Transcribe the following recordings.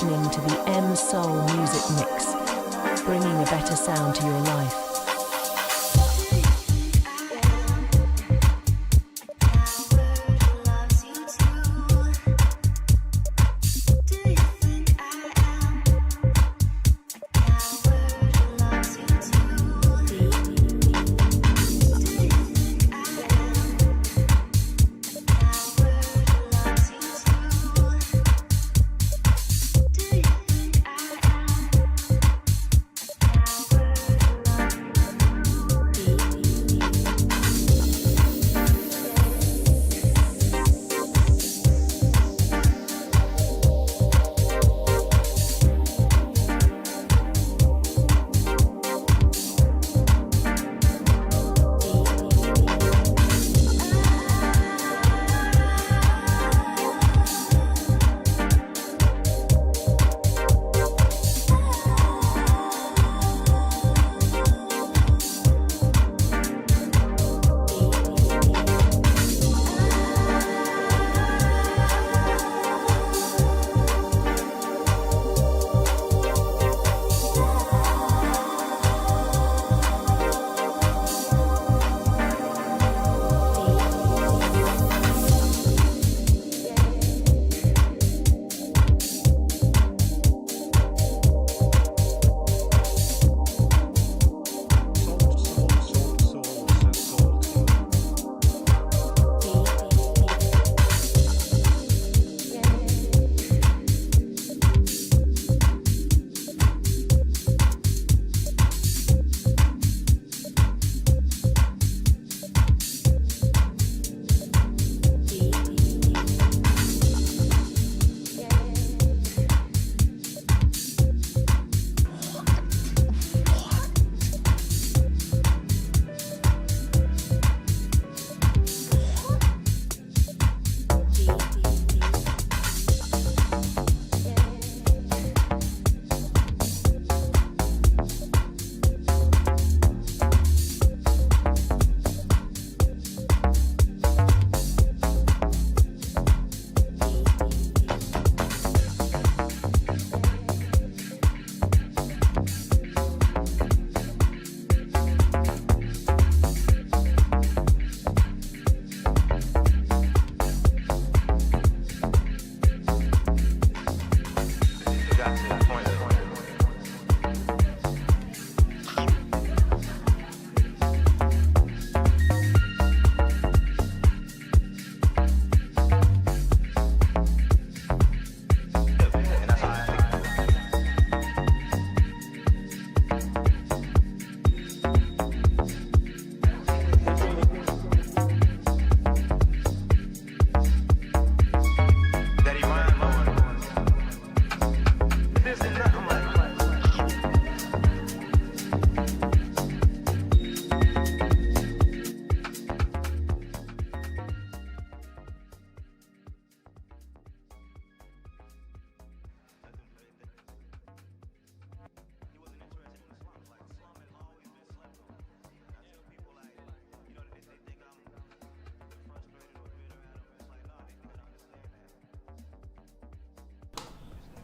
listening to the M Soul Music Mix, bringing a better sound to your life.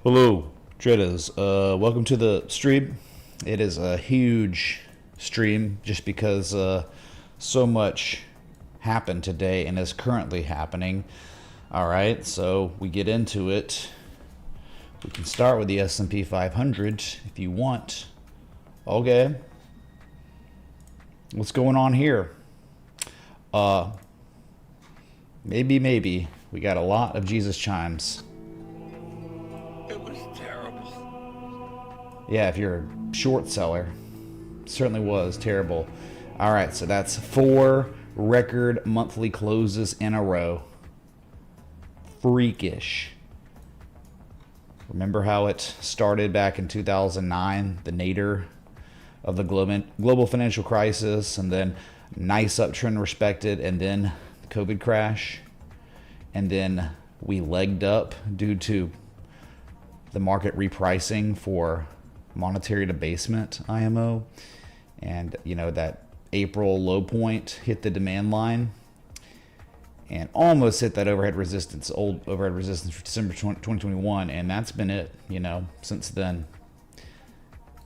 Hello, traders. Welcome to the stream. It is a huge stream just because so much happened today and is currently happening. All right, so we get into it. We can start with the S&P 500 if you want. Okay. What's going on here? Maybe we got a lot of Jesus chimes. Yeah, if you're a short seller, certainly was terrible. All right, so that's 4 record monthly closes in a row. Freakish. Remember how it started back in 2009, the nadir of the global financial crisis, and then nice uptrend respected, and then the COVID crash, and then we legged up due to the market repricing for monetary debasement, IMO, and that April low point hit the demand line, and almost hit that overhead resistance, old overhead resistance for December 2021, and that's been it, you know, since then.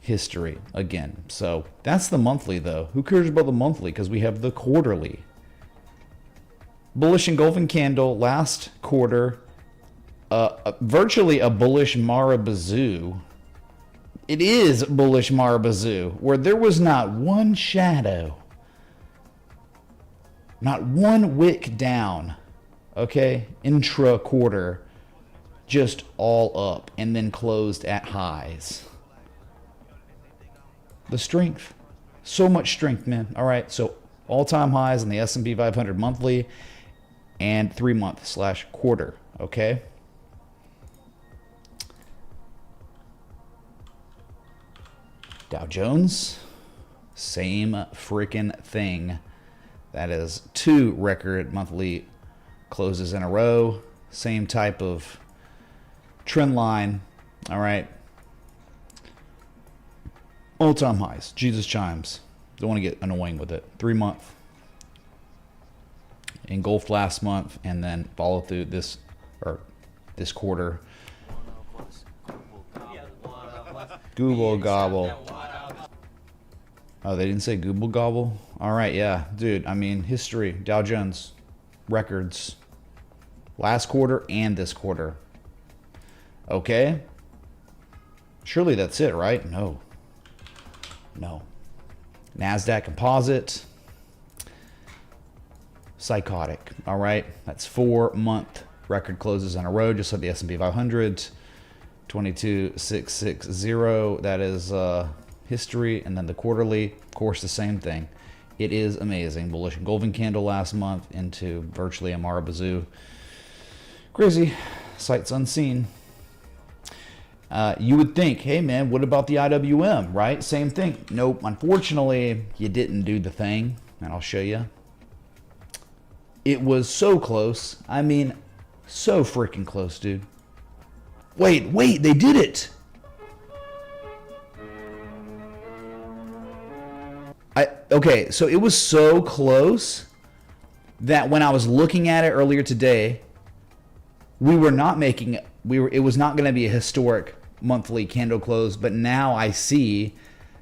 History again. So that's the monthly, though. Who cares about the monthly? Because we have the quarterly. Bullish engulfing candle last quarter, virtually a bullish Marabazoo. It is bullish Marabazoo, where there was not one shadow, not one wick down, okay, intra-quarter, just all up, and then closed at highs. The strength. So much strength, man. All right, so all-time highs in the S&P 500 monthly and 3-month/quarter, okay? Dow Jones, same freaking thing. That is 2 record monthly closes in a row. Same type of trend line, all right? All-time highs. Jesus chimes. Don't want to get annoying with it. 3-month. Engulfed last month and then follow through this quarter. Google gobble. Oh, they didn't say Google gobble? All right, yeah. Dude, I mean, history. Dow Jones. Records. Last quarter and this quarter. Okay. Surely that's it, right? No. No. NASDAQ composite. Psychotic. All right. That's 4-month record closes in a row, just like the S&P 500. 22,660. That is history. And then the quarterly, of course, the same thing. It is amazing. Bullish engulfing candle last month into virtually a Marabazoo. Crazy. Sights unseen. You would think, hey man, what about the IWM, right? Same thing. Nope, unfortunately, you didn't do the thing, and I'll show you. It was so close. I mean, so freaking close, dude. Wait, they did it! Okay, so it was so close that when I was looking at it earlier today, we were not making it. It was not going to be a historic monthly candle close, but now I see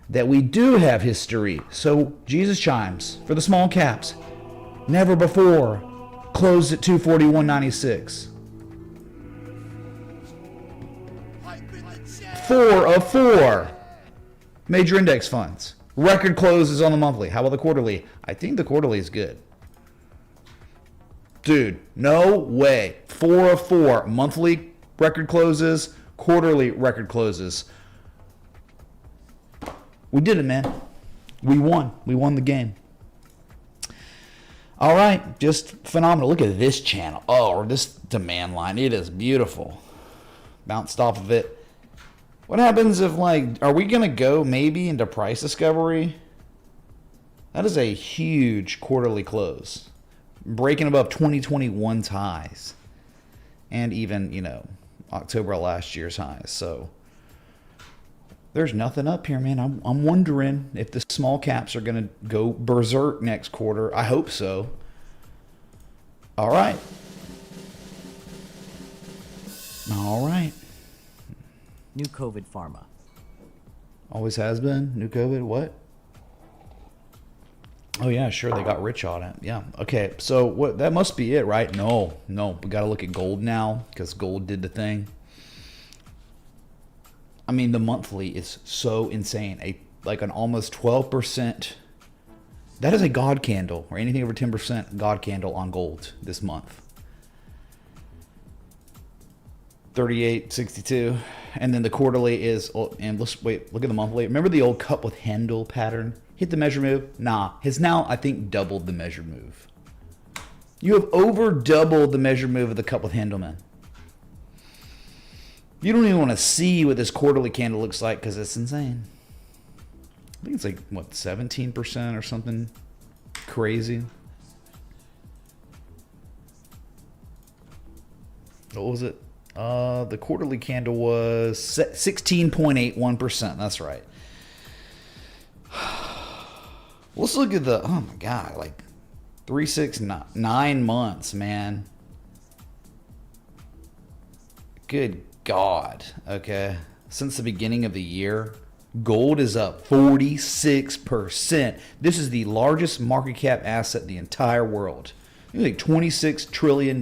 that we do have history. So Jesus chimes for the small caps. Never before closed at 241.96. 4 of 4 major index funds. Record closes on the monthly. How about the quarterly? I think the quarterly is good. Dude, no way. 4 of 4 monthly record closes, quarterly record closes. We did it, man. We won. We won the game. All right, just phenomenal. Look at this channel. Oh, this demand line. It is beautiful. Bounced off of it. What happens if, like, are we going to go maybe into price discovery? That is a huge quarterly close. Breaking above 2021's highs. And even, you know, October of last year's highs. So there's nothing up here, man. I'm wondering if the small caps are going to go berserk next quarter. I hope so. All right. All right. New COVID pharma. Always has been. New COVID. What? Oh yeah, sure. They got rich on it. Yeah. Okay. So what? That must be it, right? No. We got to look at gold now because gold did the thing. I mean, the monthly is so insane. Like an almost 12%. That is a God candle, or anything over 10% God candle on gold this month. 38.62, and then the quarterly is. And let's wait. Look at the monthly. Remember the old cup with handle pattern? Hit the measure move. Nah, has now I think doubled the measure move. You have over doubled the measure move of the cup with handle, man. You don't even want to see what this quarterly candle looks like because it's insane. I think it's like, what, 17% or something crazy. What was it? The quarterly candle was 16.81%. That's right. Let's look at the, oh my God, like 369 months, man. Good God. Okay. Since the beginning of the year, gold is up 46%. This is the largest market cap asset in the entire world. It's like $26 trillion.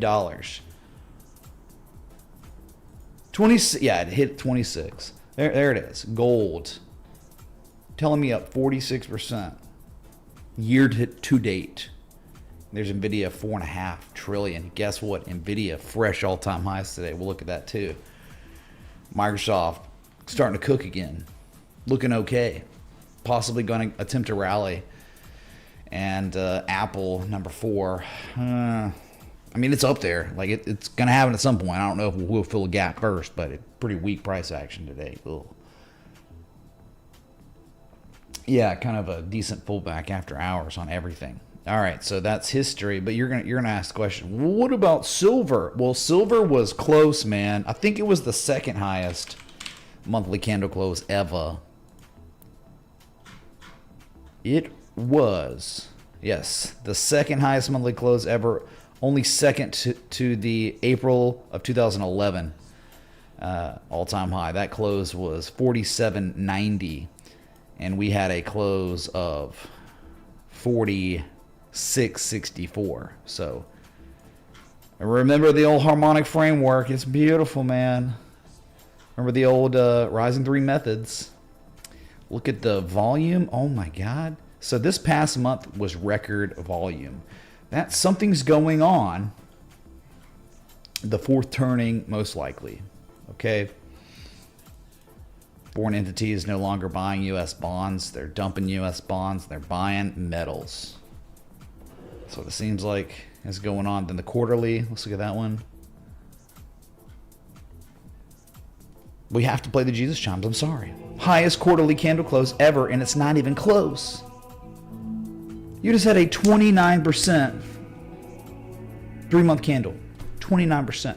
20, yeah, it hit 26. There it is. Gold. Telling me up 46% year to date. There's Nvidia 4.5 trillion. Guess what? Nvidia fresh all-time highs today. We'll look at that too. Microsoft starting to cook again. Looking okay. Possibly going to attempt to rally. And Apple, number 4. I mean, it's up there. Like it's going to happen at some point. I don't know if we'll fill a gap first, but it's pretty weak price action today. Ugh. Yeah, kind of a decent pullback after hours on everything. All right, so that's history. But you're gonna ask the question, well, what about silver? Well, silver was close, man. I think it was the second highest monthly candle close ever. It was, yes, the second highest monthly close ever. Only second to the April of 2011 all-time high. That close was 47.90. And we had a close of 46.64. So remember the old harmonic framework. It's beautiful, man. Remember the old Rising 3 methods. Look at the volume. Oh my God. So this past month was record volume. Something's going on. The fourth turning, most likely. Okay. Foreign entity is no longer buying U.S. bonds. They're dumping U.S. bonds. They're buying metals. That's what it seems like is going on. Then the quarterly. Let's look at that one. We have to play the Jesus chimes. I'm sorry. Highest quarterly candle close ever, and it's not even close. You just had a 29% 3-month candle. 29%.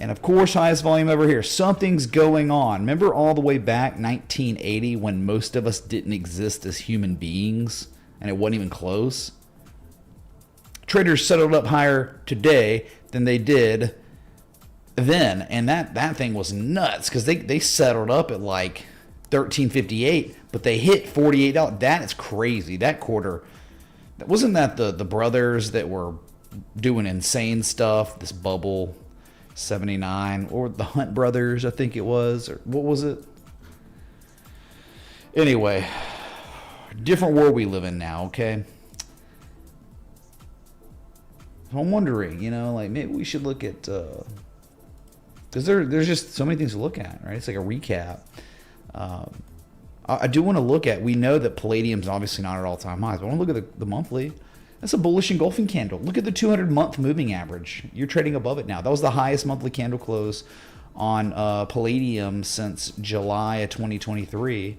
And of course, highest volume ever here. Something's going on. Remember all the way back 1980 when most of us didn't exist as human beings and it wasn't even close? Traders settled up higher today than they did then. And that thing was nuts because they settled up at like $13.58, but they hit $48. That is crazy. That quarter, wasn't that the brothers that were doing insane stuff, this bubble 79, or the Hunt brothers, I think it was, or what was it? Anyway, different world we live in now, okay? I'm wondering, like maybe we should look at, because there's just so many things to look at, right? It's like a recap. I do want to look at, we know that Palladium's obviously not at all-time highs, but I want to look at the monthly. That's a bullish engulfing candle. Look at the 200-month moving average. You're trading above it now. That was the highest monthly candle close on Palladium since July of 2023.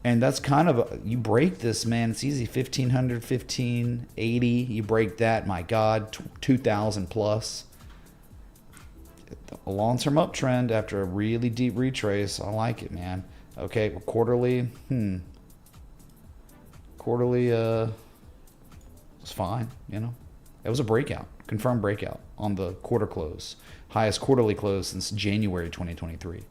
And that's kind of, you break this, man. It's easy. 1,500, 1,580. You break that, my God, 2,000 plus. A long-term uptrend after a really deep retrace. I like it, man. Okay, well, quarterly. Quarterly, was fine, It was a breakout, confirmed breakout on the quarter close. Highest quarterly close since January 2023.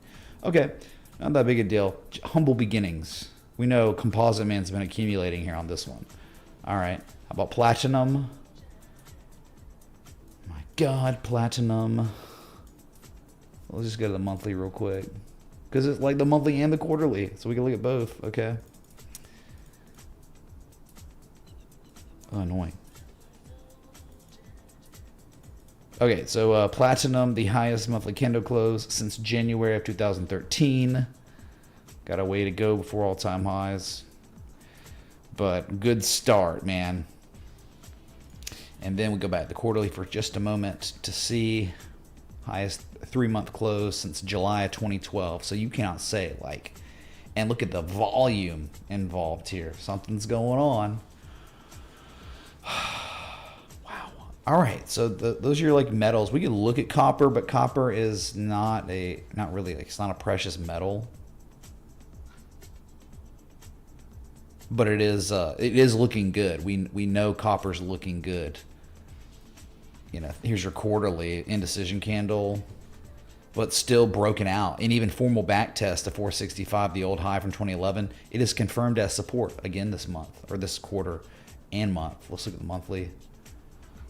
Okay, not that big a deal. Humble beginnings. We know Composite Man's been accumulating here on this one. All right, how about platinum? My God, platinum. Let's just go to the monthly real quick. Because it's like the monthly and the quarterly, so we can look at both, okay? Oh, annoying. Okay, so platinum, the highest monthly candle close since January of 2013. Got a way to go before all-time highs. But good start, man. And then we go back to the quarterly for just a moment to see highest 3-month close since July of 2012. So you cannot say, like, and look at the volume involved here. Something's going on. Wow. All right, so those are your like metals. We can look at copper, but copper is not really, like, it's not a precious metal. but it is looking good. We know copper's looking good. You know, here's your quarterly indecision candle, but still broken out. And even formal back test to 465, the old high from 2011, it is confirmed as support again this month, or this quarter and month. Let's look at the monthly.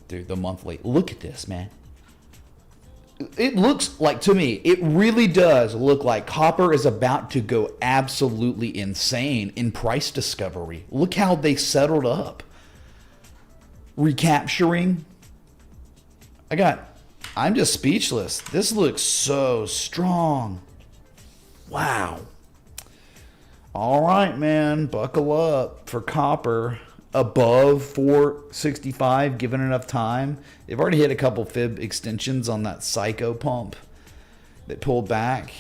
Dude, the monthly. Look at this, man. It looks like, to me, it really does look like copper is about to go absolutely insane in price discovery. Look how they settled up. Recapturing. I'm just speechless. This looks so strong. Wow. All right, man. Buckle up for copper. Above 465, given enough time. They've already hit a couple fib extensions on that psycho pump that pulled back.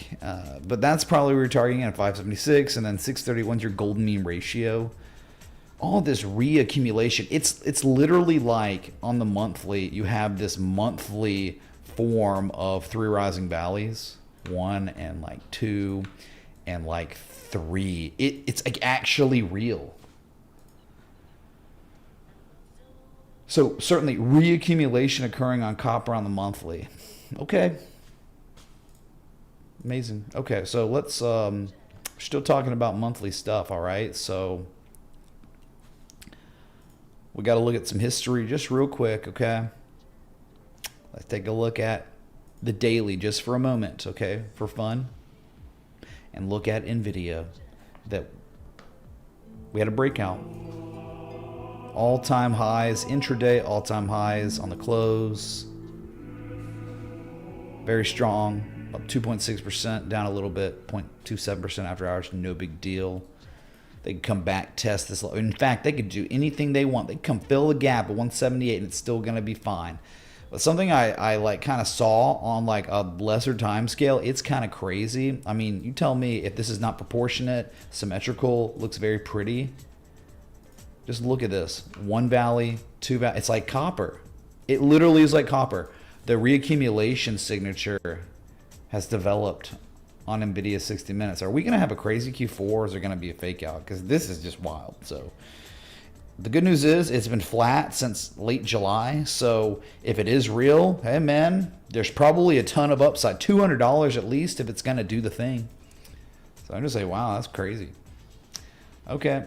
But that's probably where you're targeting at 576, and then 631's your golden mean ratio. All this reaccumulation. It's literally like on the monthly, you have this monthly form of three rising valleys. 1 and like 2 and like 3. It's like actually real. So certainly reaccumulation occurring on copper on the monthly. Okay. Amazing. Okay, so let's still talking about monthly stuff, all right? So we got to look at some history just real quick, okay? Let's take a look at the daily just for a moment, okay? For fun. And look at Nvidia, that we had a breakout. All-time highs, intraday all-time highs on the close. Very strong, up 2.6%, down a little bit, 0.27% after hours, no big deal. They could come back, test this. In fact, they could do anything they want. They could come fill the gap at 178 and it's still going to be fine. But something I like kind of saw on like a lesser time scale, it's kind of crazy. I mean, you tell me if this is not proportionate, symmetrical, looks very pretty. Just look at this. 1 valley, 2 valley. It's like copper. It literally is like copper. The reaccumulation signature has developed on Nvidia 60 minutes. Are we going to have a crazy Q4 or is there going to be a fake out? Because this is just wild. So the good news is it's been flat since late July. So if it is real, hey man, there's probably a ton of upside. $200 at least if it's going to do the thing. So I'm just saying, wow, that's crazy. Okay.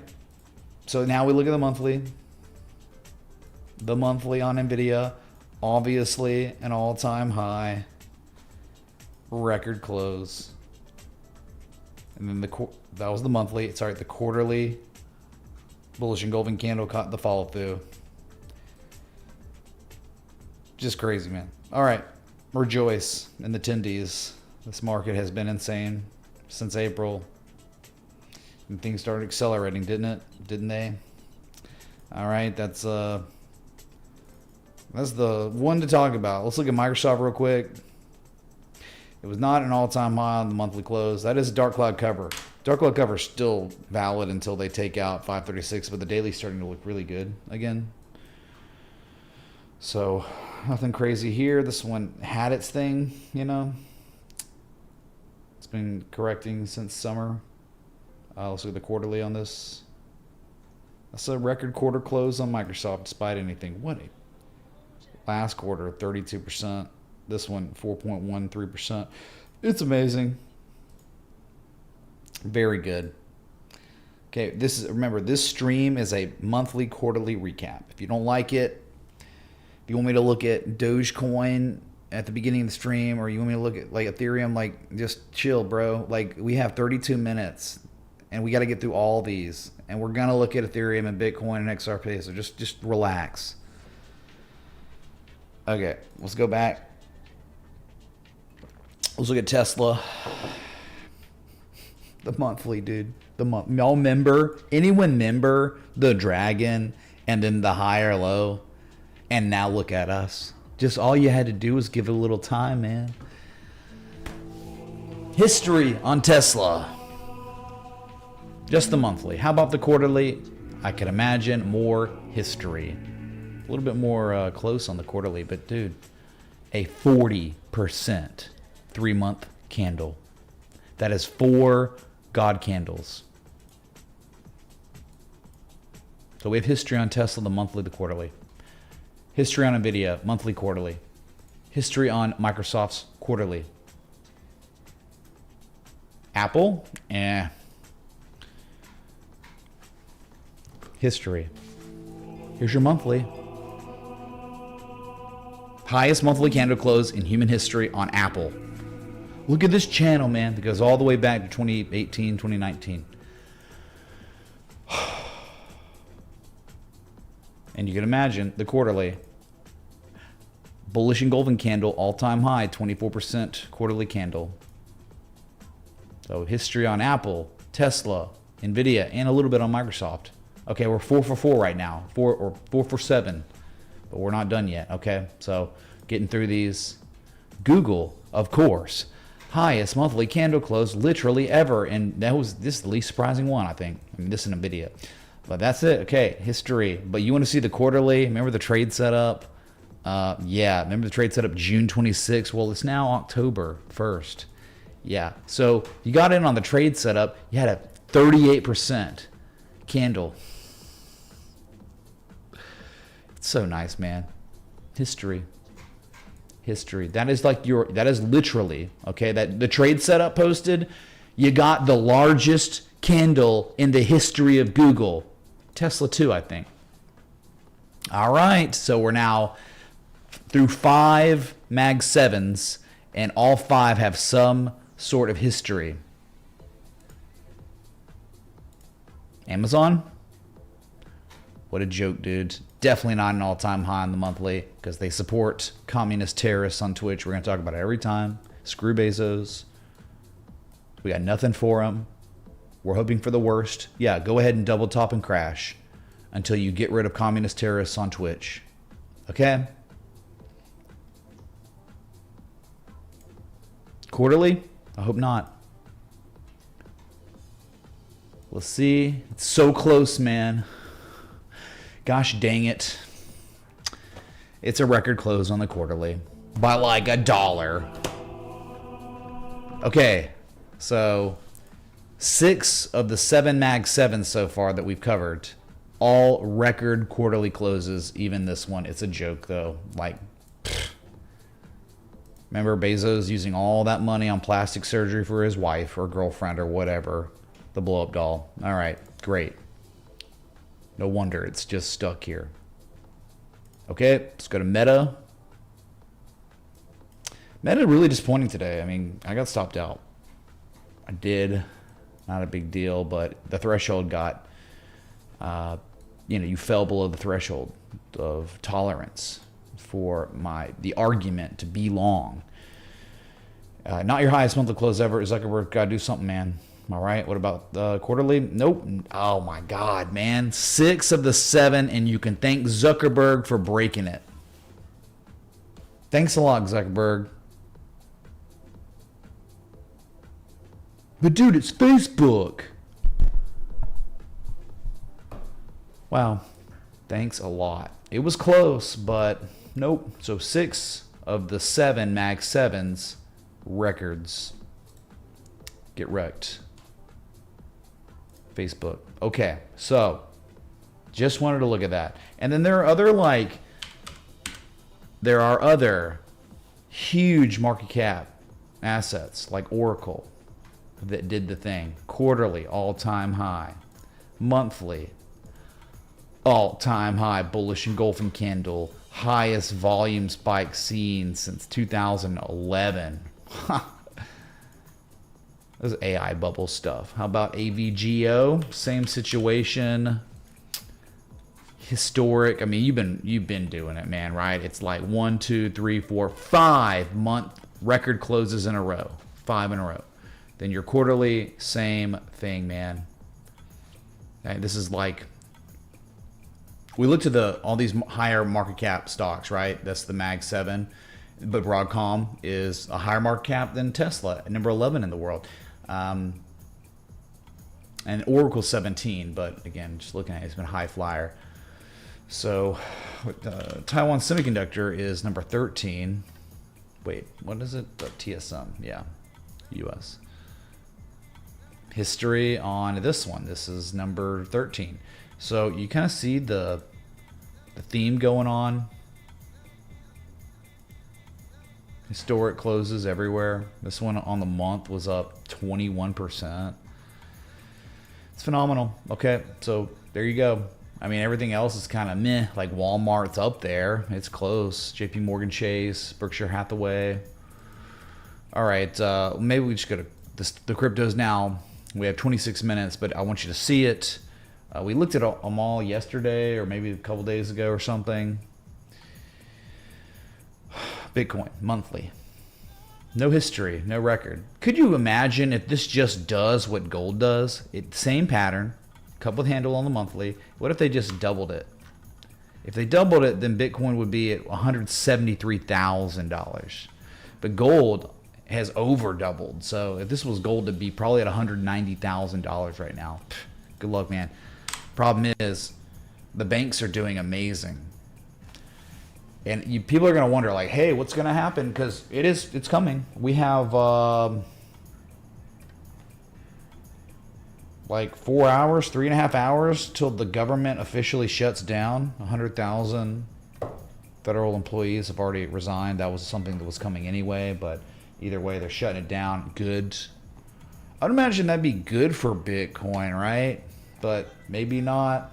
So now we look at the monthly. The monthly on Nvidia, obviously an all-time high, record close. And then that was the monthly. Sorry, the quarterly bullish engulfing candle caught the follow through. Just crazy, man. All right, rejoice in the tendies. This market has been insane since April. And things started accelerating, didn't they? All right, that's the one to talk about. Let's look at Microsoft real quick. It was not an all-time high on the monthly close. That is a dark cloud cover. Dark cloud cover is still valid until they take out 536, but the daily's starting to look really good again. So nothing crazy here. This one had its thing, you know. It's been correcting since summer. Let's look at the quarterly on this. That's a record quarter close on Microsoft despite anything. What a last quarter, 32%. This one, 4.13%. It's amazing. Very good. Okay, remember, this stream is a monthly, quarterly recap. If you don't like it, if you want me to look at Dogecoin at the beginning of the stream, or you want me to look at like Ethereum, like just chill, bro. Like we have 32 minutes. And we got to get through all these. And we're going to look at Ethereum and Bitcoin and XRP. So just relax. Okay, let's go back. Let's look at Tesla. The monthly, dude. Y'all member? Anyone member the dragon and then the high or low? And now look at us. Just all you had to do was give it a little time, man. History on Tesla. Just the monthly. How about the quarterly? I could imagine more history. A little bit more close on the quarterly, but dude, a 40% 3-month candle. That is 4 God candles. So we have history on Tesla, the monthly, the quarterly. History on Nvidia, monthly, quarterly. History on Microsoft's quarterly. Apple, History. Here's your monthly. Highest monthly candle close in human history on Apple. Look at this channel, man. It goes all the way back to 2018, 2019. And you can imagine the quarterly. Bullish engulfing candle, all-time high, 24% quarterly candle. So history on Apple, Tesla, Nvidia, and a little bit on Microsoft. Okay, we're 4 for 4 right now. 4 for 7. But we're not done yet, okay? So getting through these. Google, of course. Highest monthly candle close literally ever. And this is the least surprising one, I think. I mean, this is Nvidia. But that's it. Okay, history. But you want to see the quarterly? Remember the trade setup? Yeah, remember the trade setup June 26th? Well, it's now October 1st. Yeah, so you got in on the trade setup. You had a 38% candle. It's so nice, man. History. That is that is literally, okay, that the trade setup posted, you got the largest candle in the history of Google. Tesla too, I think. All right, so we're now through 5 Mag 7s, and all 5 have some sort of history. Amazon? What a joke, dude. Definitely not an all-time high on the monthly because they support communist terrorists on Twitch. We're going to talk about it every time. Screw Bezos. We got nothing for them. We're hoping for the worst. Yeah, go ahead and double top and crash until you get rid of communist terrorists on Twitch. Okay? Quarterly? I hope not. Let's see. It's so close, man. Gosh dang it. It's a record close on the quarterly by like $1. Okay, so 6 of the 7 Mag 7s so far that we've covered, all record quarterly closes, even this one. It's a joke though. Like, remember Bezos using all that money on plastic surgery for his wife or girlfriend or whatever, the blow-up doll. All right, great. No wonder it's just stuck here. Okay, let's go to Meta. Meta really disappointing today. I mean, I got stopped out. I did. Not a big deal, but the threshold got, you fell below the threshold of tolerance for the argument to be long. Not your highest monthly close ever. Zuckerberg, gotta do something, man. All right, what about quarterly? Nope. Oh my God, man. 6 of the 7, and you can thank Zuckerberg for breaking it. Thanks a lot, Zuckerberg. But dude, it's Facebook. Wow. Thanks a lot. It was close, but nope. So 6 of the 7 Mag 7s records get wrecked. Facebook. Okay, so just wanted to look at that. And then there are other huge market cap assets like Oracle that did the thing. Quarterly, all-time high. Monthly, all-time high. Bullish engulfing candle. Highest volume spike seen since 2011. This AI bubble stuff. How about AVGO? Same situation. Historic. I mean, you've been doing it, man, right? It's like 1, 2, 3, 4, 5 month record closes in a row. 5 in a row. Then your quarterly, same thing, man. Okay, this is like, we looked at all these higher market cap stocks, right? That's the Mag 7. But Broadcom is a higher market cap than Tesla, at number 11 in the world. And Oracle 17, but again, just looking at it, it's been a high flyer. So Taiwan Semiconductor is number 13. Wait, what is it? The TSM, yeah, US. history on this one. This is number 13. So you kind of see the theme going on. Historic closes everywhere. This one on the month was up 21%. It's phenomenal. Okay, so there you go. I mean, everything else is kind of meh. Like Walmart's up there. It's close. JP Morgan Chase, Berkshire Hathaway. All right, maybe we just go to the cryptos now. We have 26 minutes, but I want you to see it. We looked at them all yesterday or maybe a couple days ago or something. Bitcoin, monthly. No history, no record. Could you imagine if this just does what gold does? Same pattern, coupled handle on the monthly. What if they just doubled it? If they doubled it, then Bitcoin would be at $173,000. But gold has over doubled. So if this was gold, it'd be probably at $190,000 right now. Good luck, man. Problem is, the banks are doing amazing. And people are going to wonder, like, hey, what's going to happen? Because it's coming. We have like 4 hours, 3.5 hours till the government officially shuts down. 100,000 federal employees have already resigned. That was something that was coming anyway, but either way, they're shutting it down. Good. I'd imagine that'd be good for Bitcoin, right? But maybe not.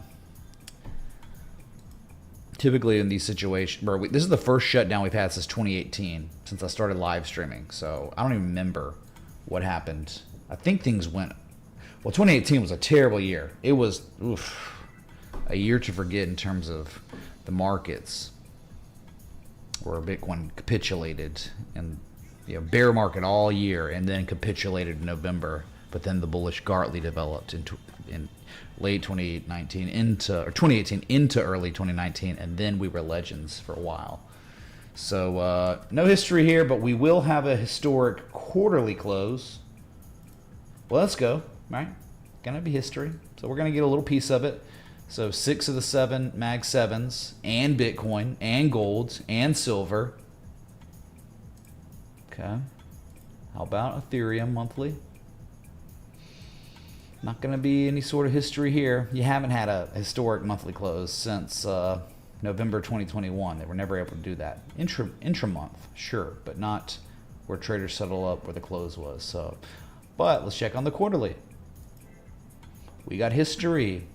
Typically in these situations, this is the first shutdown we've had since 2018, since I started live streaming. So I don't even remember what happened. I think things went, well, 2018 was a terrible year. It was a year to forget in terms of the markets, where Bitcoin capitulated and bear market all year and then capitulated in November. But then the bullish Quartley developed in late 2019 into 2018 into early 2019, and then we were legends for a while. So no history here, but we will have a historic quarterly close. Well, let's go. Right, gonna be history. So we're gonna get a little piece of it. So 6 of the 7 Mag 7s and Bitcoin and gold and silver. Okay. How about Ethereum monthly? Not going to be any sort of history here. You haven't had a historic monthly close since November 2021. They were never able to do that. Intra-month, sure, but not where traders settle up where the close was. So, but let's check on the quarterly. We got history.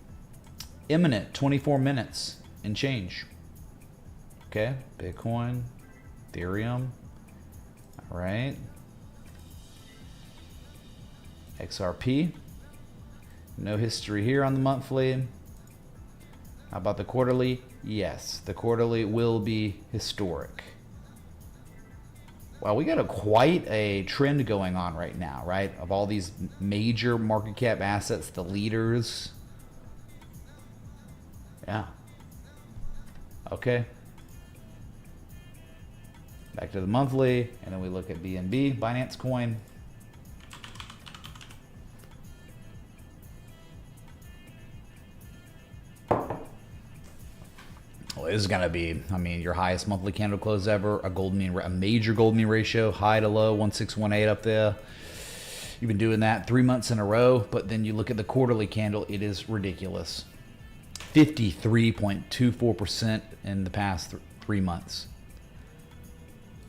Imminent, 24 minutes and change. Okay, Bitcoin, Ethereum. All right. XRP. No history here on the monthly. How about the quarterly? Yes, the quarterly will be historic. Well, we got quite a trend going on right now, right? Of all these major market cap assets, the leaders. Yeah. Okay. Back to the monthly, and then we look at BNB, Binance Coin. Well, this is going to be, I mean, your highest monthly candle close ever, a major gold mean ratio, high to low, 1618 up there. You've been doing that 3 months in a row, but then you look at the quarterly candle, it is ridiculous. 53.24% in the past 3 months.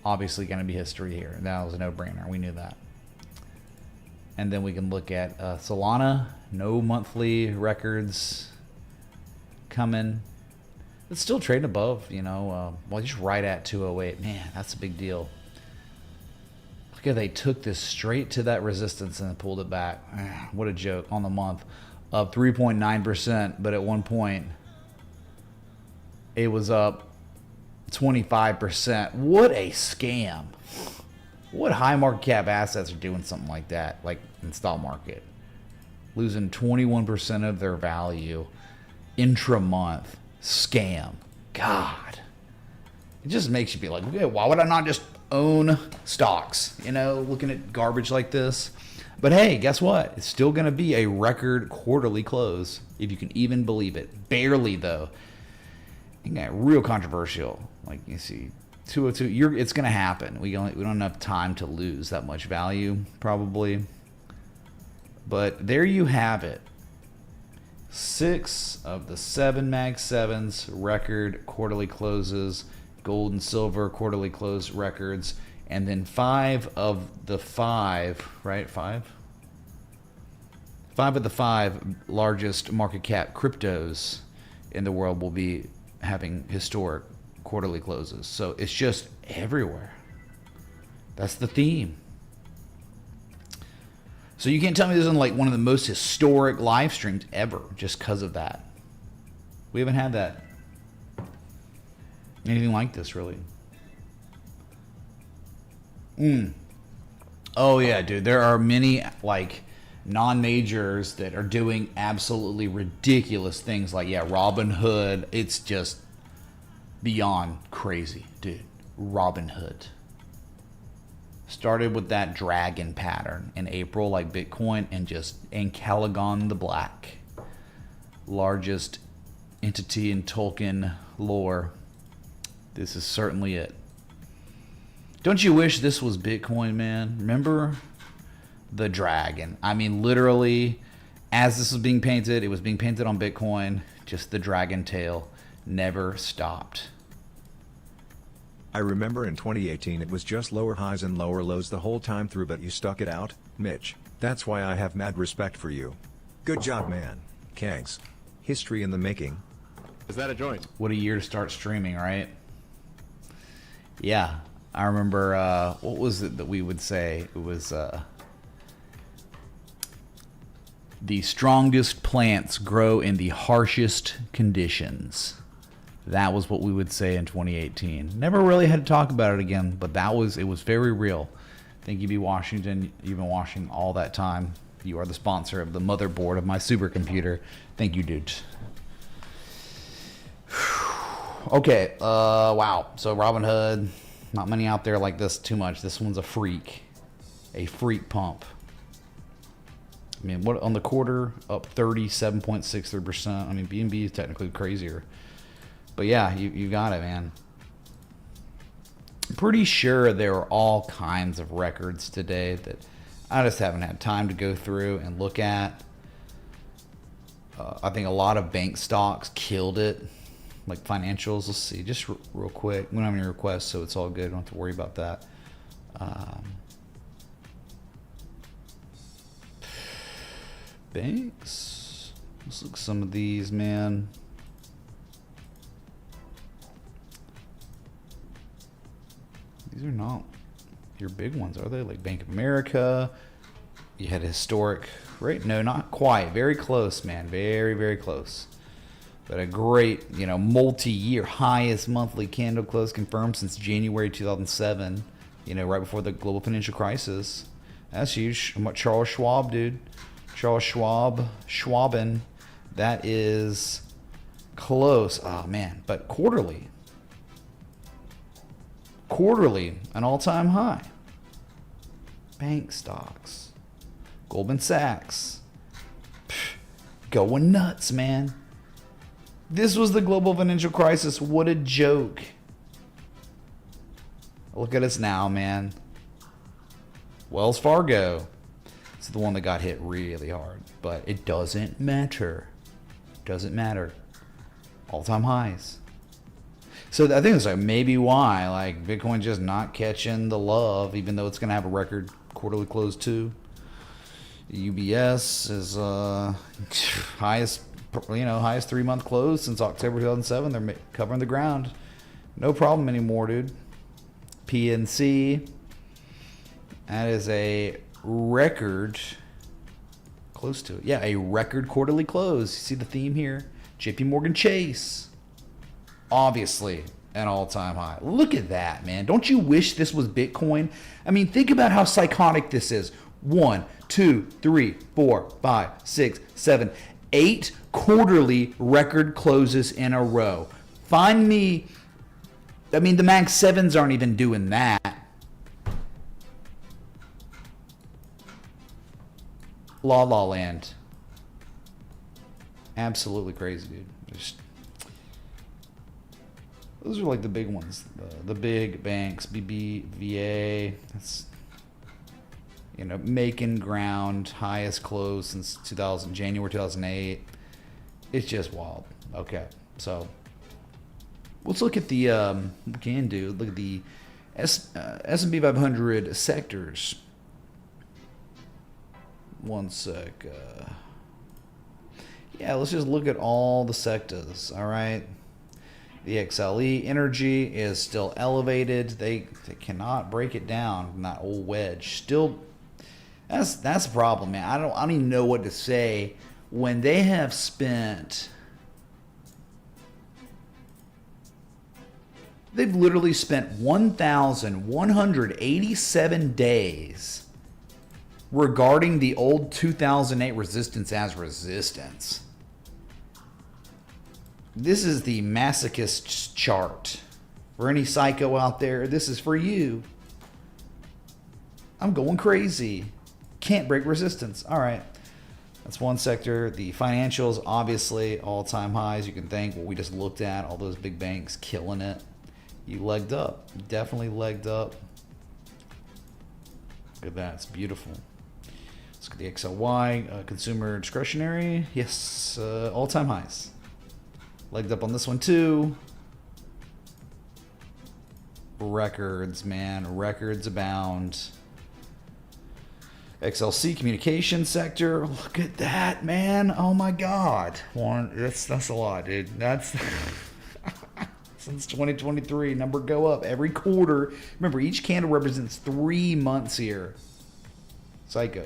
Obviously going to be history here. That was a no-brainer. We knew that. And then we can look at Solana. No monthly records coming. It's still trading above, well, just right at 208. Man, that's a big deal. Look how they took this straight to that resistance and pulled it back. What a joke on the month. Up 3.9%, but at one point, it was up 25%. What a scam. What high market cap assets are doing something like that, like in stock market? Losing 21% of their value intra-month. Scam. God. It just makes you be like, okay, why would I not just own stocks? Looking at garbage like this. But hey, guess what? It's still going to be a record quarterly close, if you can even believe it. Barely, though. It got real controversial. Like, you see, 202. It's going to happen. We don't have time to lose that much value, probably. But there you have it. 6 of the 7 Mag 7s record quarterly closes, gold and silver quarterly close records, and then 5 of the 5, right? 5? 5 of the 5 largest market cap cryptos in the world will be having historic quarterly closes. So it's just everywhere. That's the theme. So you can't tell me this isn't like one of the most historic live streams ever just because of that. We haven't had that. Anything like this, really. Oh, yeah, dude. There are many, like, non-majors that are doing absolutely ridiculous things. Like, yeah, Robinhood. It's just beyond crazy, dude. Robinhood. Started with that dragon pattern in April, like Bitcoin, and Caligon the Black. Largest entity in Tolkien lore. This is certainly it. Don't you wish this was Bitcoin, man? Remember the dragon? I mean, literally, as this was being painted, it was being painted on Bitcoin. Just the dragon tail never stopped. I remember in 2018 it was just lower highs and lower lows the whole time through, but you stuck it out, Mitch. That's why I have mad respect for you. Good job, man. Kangs. History in the making. Is that a joint? What a year to start streaming, right? Yeah. I remember, what was it that we would say? It was, the strongest plants grow in the harshest conditions. That was what we would say in 2018. Never really had to talk about it again, but it was very real. Thank you, B. Washington. You've been watching all that time. You are the sponsor of the motherboard of my supercomputer. Thank you, dude. Okay, wow. So Robinhood, not many out there like this too much. This one's a freak pump. I mean, what on the quarter, up 37.63%. I mean, BNB is technically crazier. But yeah, you got it, man. I'm pretty sure there are all kinds of records today that I just haven't had time to go through and look at. I think a lot of bank stocks killed it, like financials. Let's see, just real quick. We don't have any requests, so it's all good. Don't have to worry about that. Banks. Let's look at some of these, man. These are not your big ones, are they? Like Bank of America. You had historic, right? No, not quite. Very close, man. Very, very close. But a great, multi-year highest monthly candle close confirmed since January 2007. Right before the global financial crisis. That's huge. I'm what Charles Schwab, dude. Charles Schwaben. That is close. Oh, man. But quarterly, an all-time high. Bank stocks. Goldman Sachs. Going nuts, man. This was the global financial crisis. What a joke. Look at us now, man. Wells Fargo. It's the one that got hit really hard. But it doesn't matter. Doesn't matter. All-time highs. So I think it's like maybe why like Bitcoin just not catching the love, even though it's going to have a record quarterly close too. UBS is highest 3-month close since October 2007. They're covering the ground, no problem anymore, dude. PNC, that is a record close to it. Yeah, a record quarterly close. You see the theme here? JP Morgan Chase. Obviously, an all-time high. Look at that, man. Don't you wish this was Bitcoin? I mean, think about how psychotic this is. 1, 2, 3, 4, 5, 6, 7, 8 quarterly record closes in a row. Find me. I mean, the Mag 7s aren't even doing that. La La Land. Absolutely crazy, dude. Those are like the big ones. The big banks. BBVA. That's, You know, making ground, highest close since January 2008. It's just wild. Okay, so let's look at the we can do look at the S&P 500 sectors. One sec. Yeah, let's just look at all the sectors. All right. The XLE energy is still elevated. They cannot break it down from that old wedge. Still, that's the problem, man. I don't even know what to say when they have spent. They've literally spent 1,187 days regarding the old 2008 resistance as resistance. This is the masochist chart. For any psycho out there, this is for you. I'm going crazy. Can't break resistance. All right. That's one sector. The financials, obviously, all-time highs. You can thank what we just looked at. All those big banks killing it. You legged up. Definitely legged up. Look at that. It's beautiful. Let's look at the XLY. Consumer discretionary. Yes. All-time highs. Legged up on this one, too. Records, man. Records abound. XLC communication sector. Look at that, man. Oh, my God. That's a lot, dude. That's... Since 2023, number go up every quarter. Remember, each candle represents 3 months here. Psycho.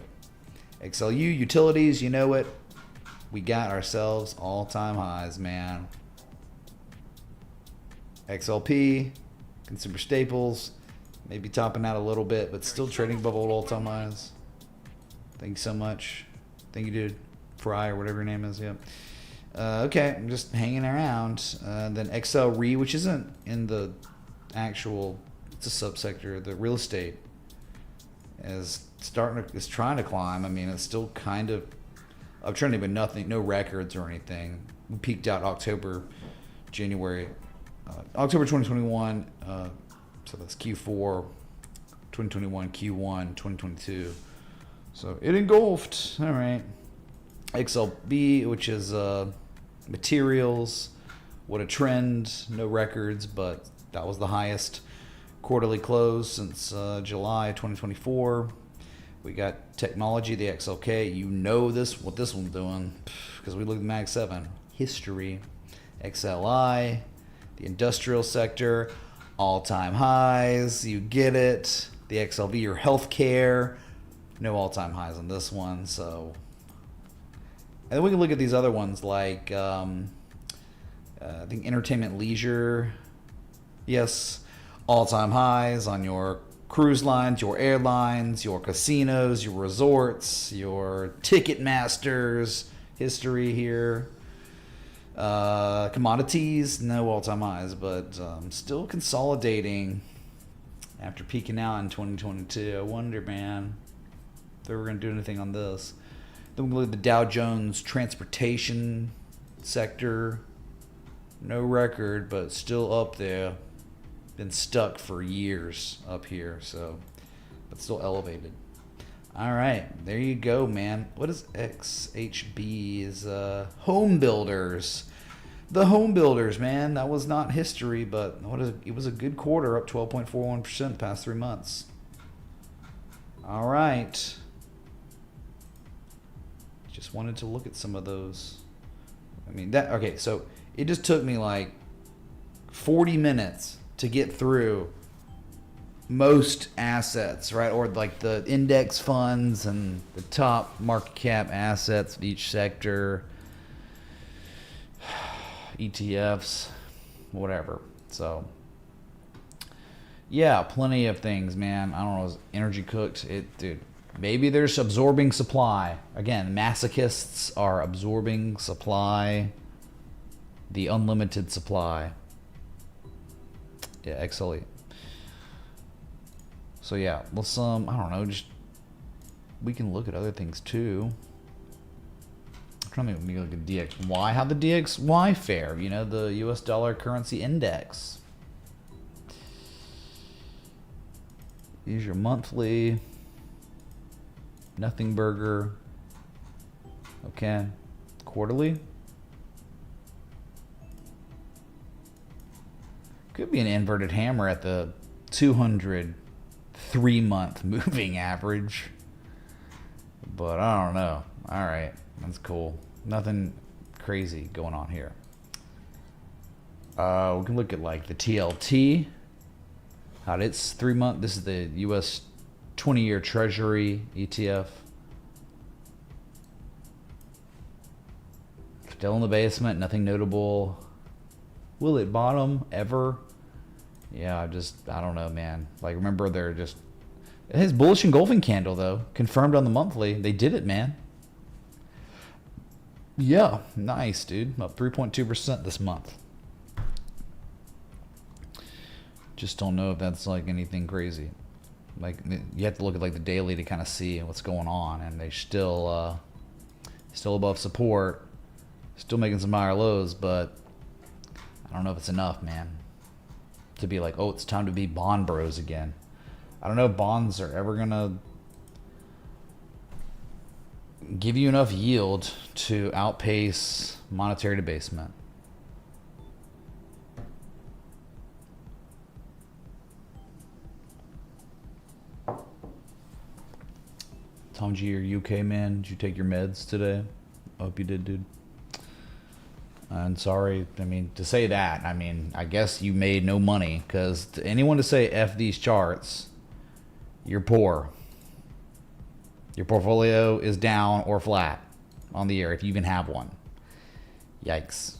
XLU, utilities, you know it. We got ourselves all-time highs, man. XLP, consumer staples, maybe topping out a little bit, but still trading above old all-time highs. Thank you so much. Thank you, dude. Fry or whatever your name is. Yep. Okay, I'm just hanging around. Then XLRE, which isn't in the actual, it's a subsector. The real estate is trying to climb. I mean, it's still kind of uptrending, but no records or anything. We peaked out October 2021. So that's Q4 2021, Q1 2022. So it engulfed. All right. XLB, which is materials. What a trend. No records, but that was the highest quarterly close since July 2024. We got technology, the XLK. You know what this one's doing because we looked at Mag 7. History. XLI, the industrial sector, all-time highs. You get it. The XLV, your healthcare. No all-time highs on this one, so... And then we can look at these other ones like, I think entertainment leisure. Yes, all-time highs on your cruise lines, your airlines, your casinos, your resorts, your ticket masters. History here. Commodities, no all-time highs, but still consolidating after peaking out in 2022. I wonder, man, if they were going to do anything on this. Then we look at the Dow Jones transportation sector. No record, but still up there. Been stuck for years up here, so but still elevated. All right, there you go, man. What is XHB? Is home builders. The home builders, man. That was not history, but it was a good quarter, up 12.41% past 3 months. All right. Just wanted to look at some of those. I mean, okay, so it just took me like 40 minutes to get through most assets, right? Or like the index funds and the top market cap assets of each sector, ETFs, whatever. So, yeah, plenty of things, man. I don't know, is energy cooked? Dude, maybe there's absorbing supply. Again, masochists are absorbing supply, the unlimited supply. Yeah, XLE. So yeah, let's I don't know, just we can look at other things too. I'm trying to make look at DXY. How the DXY fare? You know, the U.S. dollar currency index. Use your monthly. Nothing burger. Okay. Quarterly. Could be an inverted hammer at the 203-month moving average. But I don't know. Alright. That's cool. Nothing crazy going on here. We can look at like the TLT. How it's 3 month. This is the US 20-year Treasury ETF. Still in the basement. Nothing notable. Will it bottom ever? Yeah, I don't know, man. Like, remember, they're just... His bullish engulfing candle, though. Confirmed on the monthly. They did it, man. Yeah, nice, dude. Up 3.2% this month. Just don't know if that's, like, anything crazy. Like, you have to look at, like, the daily to kind of see what's going on. And they still above support. Still making some higher lows, but... I don't know if it's enough, man, to be like, oh, it's time to be bond bros again. I don't know if bonds are ever going to give you enough yield to outpace monetary debasement. Tom G, you're UK, man. Did you take your meds today? I hope you did, dude. And sorry, I mean, to say that, I mean, I guess you made no money, because to anyone to say F these charts, you're poor. Your portfolio is down or flat on the year, if you even have one. Yikes.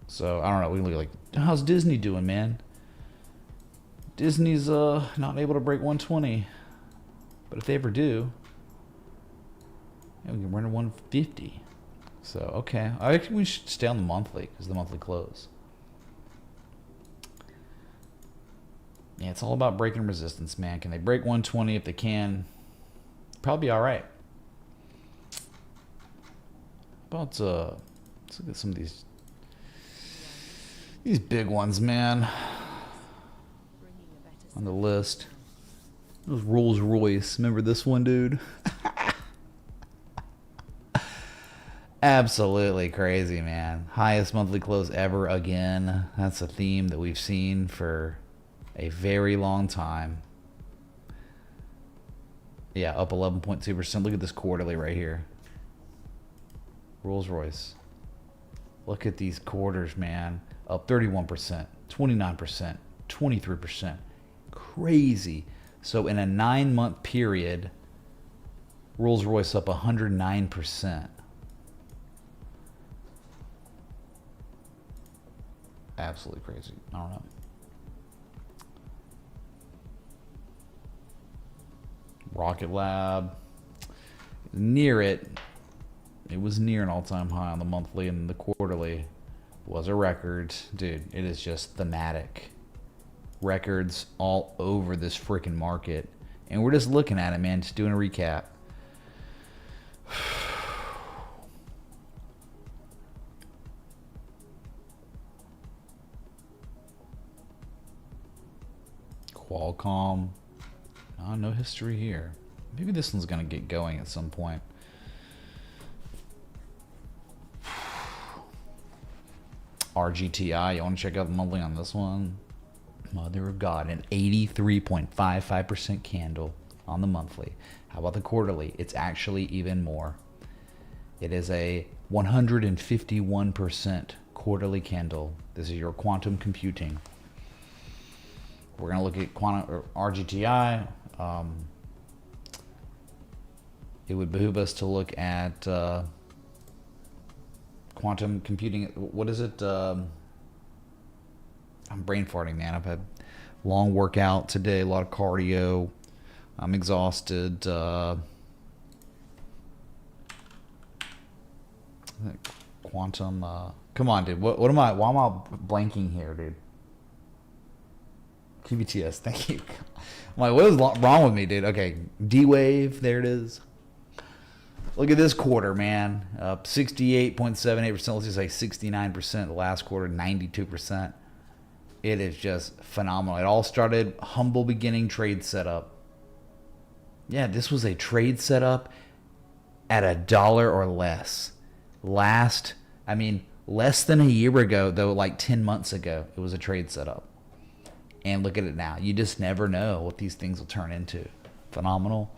So, I don't know, we can look like, how's Disney doing, man? Disney's not able to break 120. But if they ever do, yeah, we can run to 150. So, okay. I think we should stay on the monthly, because the monthly close. Yeah, it's all about breaking resistance, man. Can they break 120? If they can, probably be all right. Let's look at some of these big ones, man, on the list. Those Rolls Royce. Remember this one, dude? Absolutely crazy, man. Highest monthly close ever again. That's a theme that we've seen for a very long time. Yeah, up 11.2%. Look at this quarterly right here. Rolls Royce. Look at these quarters, man. Up 31%, 29%, 23%. Crazy. So in a 9-month period, Rolls Royce up 109%. Absolutely crazy. I don't know. Rocket Lab. Near it. It was near an all-time high on the monthly, and the quarterly was a record. Dude, it is just thematic. Records all over this freaking market. And we're just looking at it, man. Just doing a recap. Qualcomm. No history here. Maybe this one's going to get going at some point. RGTI. You want to check out the monthly on this one? Mother of God. An 83.55% candle on the monthly. How about the quarterly? It's actually even more. It is a 151% quarterly candle. This is your quantum computing. We're going to look at quantum or RGTI. It would behoove us to look at quantum computing. What is it? I'm brain farting, man. I've had a long workout today, a lot of cardio. I'm exhausted. Quantum. Come on, dude. What am I? Why am I blanking here, dude? QBTS. Thank you. I'm like, what is wrong with me, dude? Okay, D-Wave. There it is. Look at this quarter, man. Up 68.78%. Let's just say 69%. The last quarter, 92%. It is just phenomenal. It all started humble beginning trade setup. Yeah, this was a trade setup at $1 or less. Less than a year ago, though, like 10 months ago, it was a trade setup. And look at it now. You just never know what these things will turn into. Phenomenal.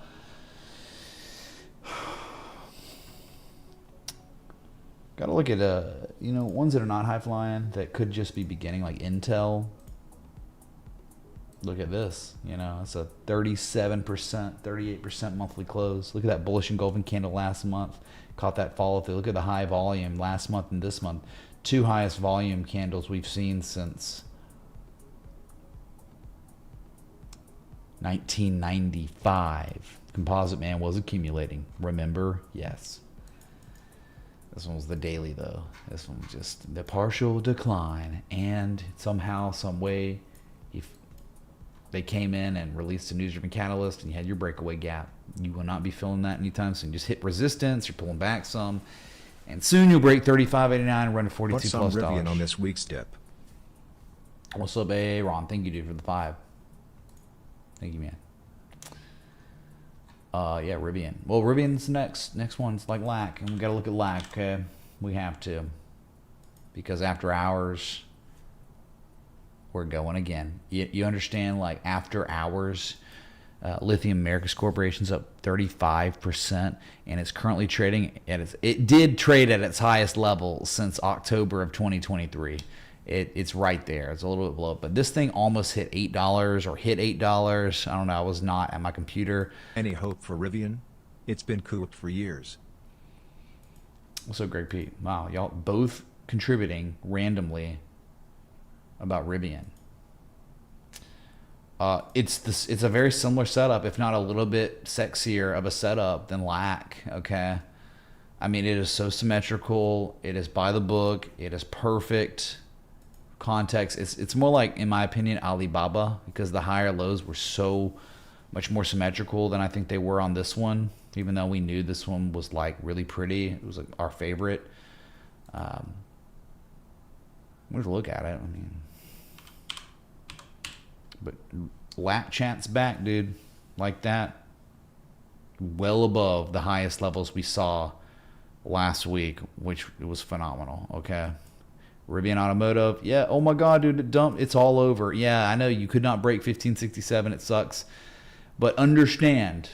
Got to look at ones that are not high flying that could just be beginning, like Intel. Look at this. It's a 37%, 38% monthly close. Look at that bullish engulfing candle last month. Caught that follow through. Look at the high volume last month and this month. 2 highest volume candles we've seen since 1995. Composite man was accumulating. Remember? Yes. This one was the daily, though. This one was just the partial decline. And somehow, some way, they came in and released a news-driven catalyst, and you had your breakaway gap. You will not be filling that anytime soon. Just hit resistance. You're pulling back some. And soon you'll break 35.89 and run to 42 What's plus some dollars. Rivian on this week's dip? What's up, Ron? Thank you, dude, for the 5. Thank you, man. Yeah, Rivian. Well, Rivian's next one's like LAC, and we got to look at LAC. Okay, we have to, because after hours, we're going again. You understand? Like after hours, Lithium Americas Corporation's up 35%, and it's currently trading at it did trade at its highest level since October of 2023. It's right there. It's a little bit below, but this thing almost hit $8 or hit $8. I don't know. I was not at my computer. Any hope for Rivian? It's been cooked for years. What's up, Greg Pete? Wow, y'all both contributing randomly about Rivian. It's a very similar setup, if not a little bit sexier of a setup than LAC. Okay, I mean, it is so symmetrical. It is by the book. It is perfect. Context. It's more like, in my opinion, Alibaba, because the higher lows were so much more symmetrical than I think they were on this one, even though we knew this one was like really pretty. It was like our favorite. We'll look at it. I mean, but LAC chance back, dude, like that, well above the highest levels we saw last week, which was phenomenal. Okay. Rivian Automotive, yeah, oh my God, dude, it dumped. It's all over. Yeah, I know you could not break 1567. It sucks. But understand,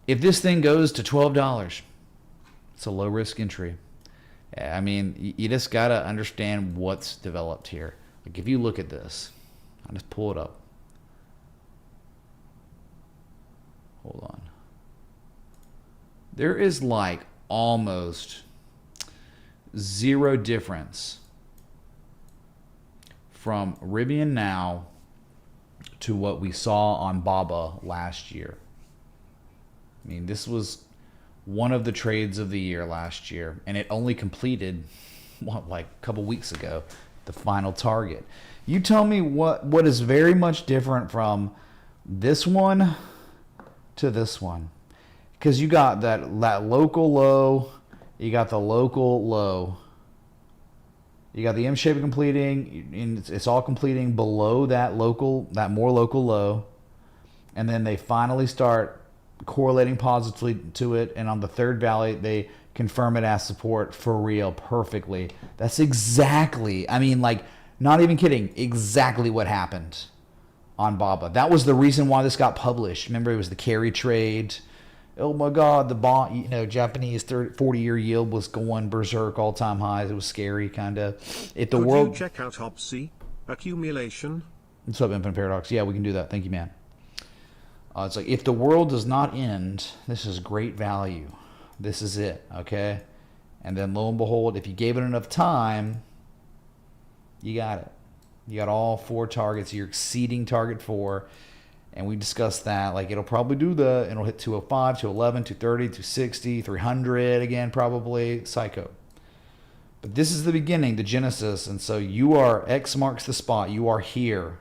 if this thing goes to $12, it's a low-risk entry. I mean, you just got to understand what's developed here. Like, if you look at this, I'll just pull it up. Hold on. There is like almost zero difference from Rivian now to what we saw on Baba last year. I mean, this was one of the trades of the year last year, and it only completed like a couple weeks ago, the final target. You tell me what is very much different from this one to this one, because you got that local low. You got the local low. You got the M shape completing, and it's all completing below that more local low. And then they finally start correlating positively to it. And on the third valley, they confirm it as support for real perfectly. That's exactly, I mean, like, not even kidding, exactly what happened on Baba. That was the reason why this got published. Remember, it was the carry trade. Oh my God, the bond, Japanese 40-year yield was going berserk, all-time highs. It was scary, kind of. If the Could world, you check out OPSI accumulation? what's up, Infinite Paradox? Yeah, we can do that. Thank you, man. It's like, if the world does not end, this is great value. This is it, okay? And then lo and behold, if you gave it enough time, you got it. You got all 4 targets. You're exceeding target 4. And we discussed that. Like, it'll probably do it'll hit 205, 211, 230, 260, 300 again, probably. Psycho. But this is the beginning, the genesis. And so X marks the spot. You are here,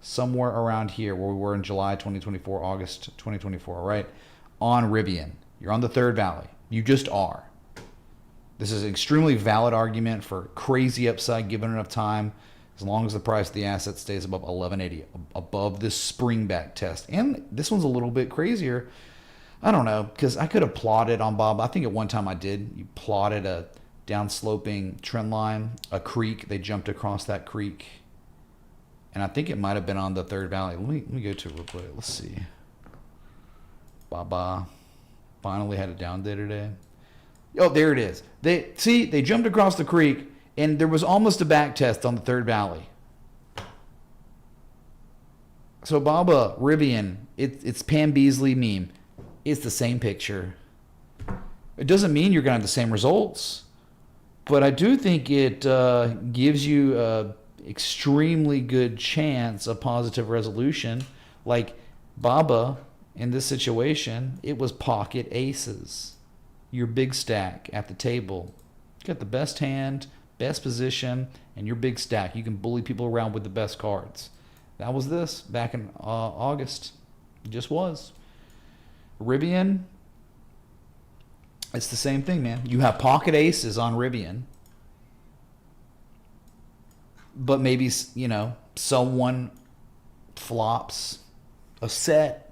somewhere around here where we were in July 2024, August 2024, right? On Rivian. You're on the third valley. You just are. This is an extremely valid argument for crazy upside given enough time. as long as the price of the asset stays above 1180, above this springback test. And this one's a little bit crazier. I don't know, because I could have plotted on Bob. I think at one time I did. You plotted a downsloping trend line, a creek. They jumped across that creek. And I think it might have been on the third valley. Let me go to it real quick. Let's see. Baba finally had a down day today. Oh, there it is. They jumped across the creek, and there was almost a back test on the third valley. So Baba, Rivian, it's Pam Beasley meme. It's the same picture. It doesn't mean you're going to have the same results, but I do think it gives you a extremely good chance of positive resolution. Like Baba, in this situation, it was pocket aces. Your big stack at the table. You got the best hand, best position, and your big stack. You can bully people around with the best cards. That was this back in August. It just was. Rivian, it's the same thing, man. You have pocket aces on Rivian, but maybe, you know, someone flops a set,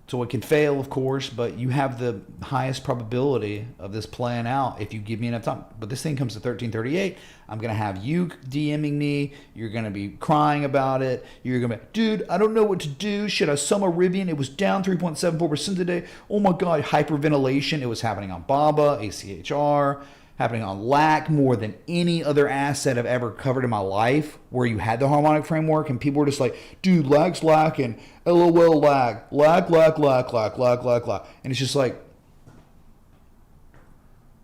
so it can fail, of course, but you have the highest probability of this playing out if you give me enough time. But this thing comes to 1338. I'm going to have you DMing me. You're going to be crying about it. You're going to be, dude, I don't know what to do. Should I sell my Rivian? It was down 3.74% today. Oh my God, hyperventilation. It was happening on BABA, ACHR, happening on LAC more than any other asset I've ever covered in my life, where you had the harmonic framework and people were just like, dude, LAC's lacking. LOL LAC. LAC. And it's just like,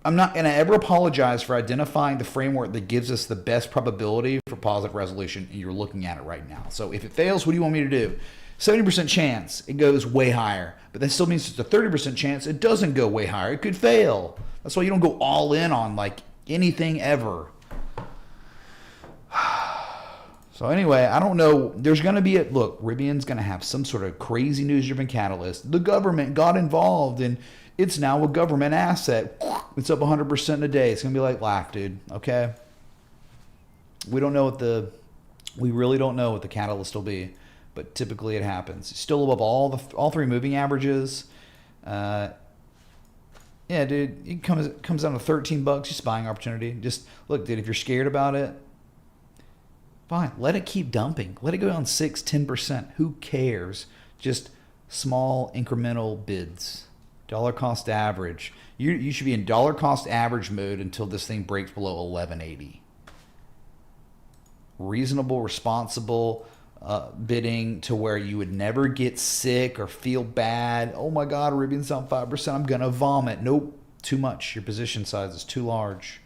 I'm not going to ever apologize for identifying the framework that gives us the best probability for positive resolution, and you're looking at it right now. So if it fails, what do you want me to do? 70% chance it goes way higher, but that still means it's a 30% chance it doesn't go way higher. It could fail. That's why you don't go all in on like anything ever. So anyway, I don't know. There's going to be look, Rivian's going to have some sort of crazy news-driven catalyst. The government got involved, and it's now a government asset. It's up 100% in a day. It's going to be like LAC, dude. Okay? We really don't know what the catalyst will be, but typically it happens. It's still above all three moving averages. Yeah, dude, it comes down to $13. Just buying opportunity. Just look, dude, if you're scared about it, fine. Let it keep dumping. Let it go down 6-10%. Who cares? Just small incremental bids. Dollar cost average. You should be in dollar cost average mode until this thing breaks below 1180. Reasonable, responsible bidding to where you would never get sick or feel bad. Oh my God, Rivian's down 5%. I'm gonna vomit. Nope, too much. Your position size is too large.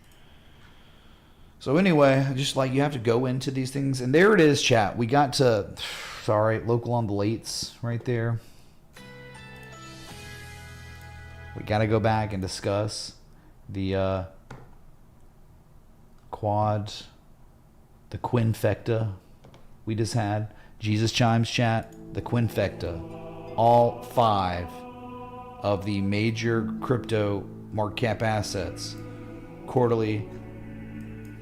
So anyway, just like you have to go into these things, and there it is, chat. We got to, sorry, local on the lates right there. We got to go back and discuss the quad, the quinfecta we just had. Jesus Chimes chat, the quinfecta. All 5 of the major crypto market cap assets, quarterly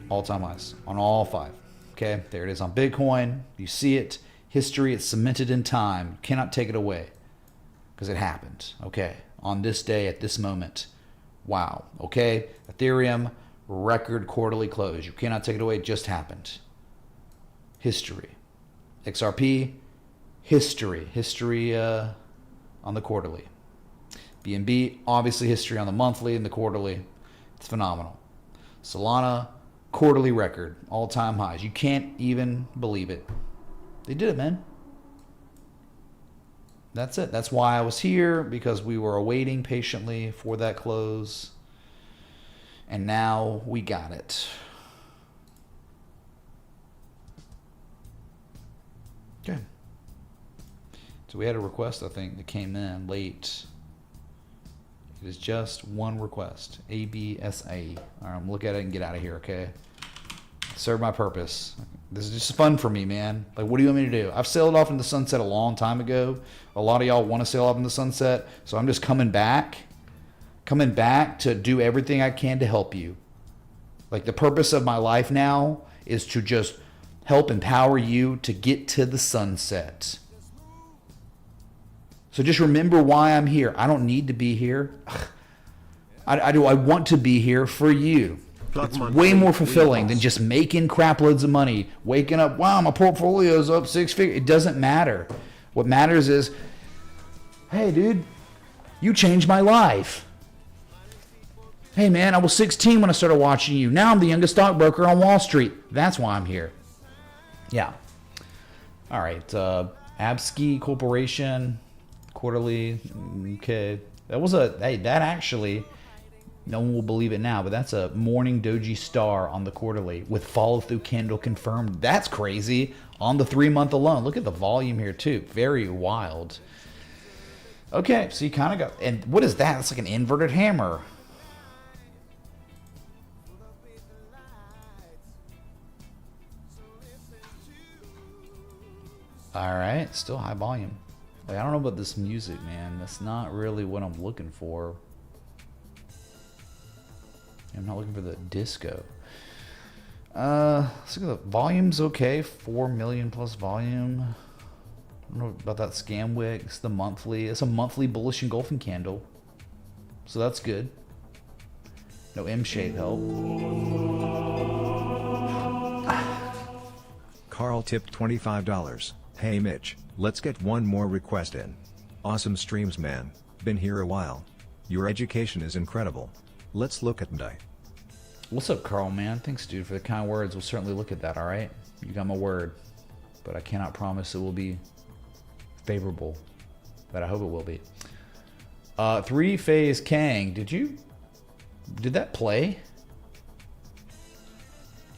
all-time highs on all 5. Okay, there it is on Bitcoin. You see it. History, it's cemented in time. You cannot take it away because it happened. Okay, on this day, at this moment. Wow. Okay, Ethereum, record quarterly close. You cannot take it away. It just happened. History. XRP, history. History on the quarterly. BNB, obviously history on the monthly and the quarterly. It's phenomenal. Solana, quarterly record, all-time highs. You can't even believe it. They did it, man. That's it. That's why I was here, because we were awaiting patiently for that close. And now we got it. Okay. So we had a request, I think, that came in late. It is just one request. ABSA. All right, I'm look at it and get out of here, okay? Serve my purpose. This is just fun for me, man. Like, what do you want me to do? I've sailed off in the sunset a long time ago. A lot of y'all want to sail off in the sunset, so I'm just coming back to do everything I can to help you. Like, the purpose of my life now is to just help empower you to get to the sunset. So just remember why I'm here. I don't need to be here. I want to be here for you. It's way more fulfilling than just making crap loads of money, waking up, wow, my portfolio's up 6 figures. It doesn't matter. What matters is, hey, dude, you changed my life. Hey, man, I was 16 when I started watching you. Now I'm the youngest stockbroker on Wall Street. That's why I'm here. Yeah. All right. Absky Corporation, Quarterly. Okay. That actually, no one will believe it now, but that's a morning doji star on the Quarterly with follow through candle confirmed. That's crazy. On the 3 month alone. Look at the volume here too. Very wild. Okay, so you kind of got, and what is that? It's like an inverted hammer. All right, still high volume. Like, I don't know about this music, man. That's not really what I'm looking for. I'm not looking for the disco. Let's look at the volume's okay. 4 million plus volume. I don't know about that scam wick. It's the monthly. It's a monthly bullish engulfing candle. So that's good. No M shape help. Carl tipped $25. Hey Mitch, let's get one more request in. Awesome streams, man. Been here a while. Your education is incredible. Let's look at Ndai. What's up, Carl, man? Thanks, dude, for the kind words. We'll certainly look at that, all right? You got my word. But I cannot promise it will be favorable. But I hope it will be. Three-phase Kang. Did that play?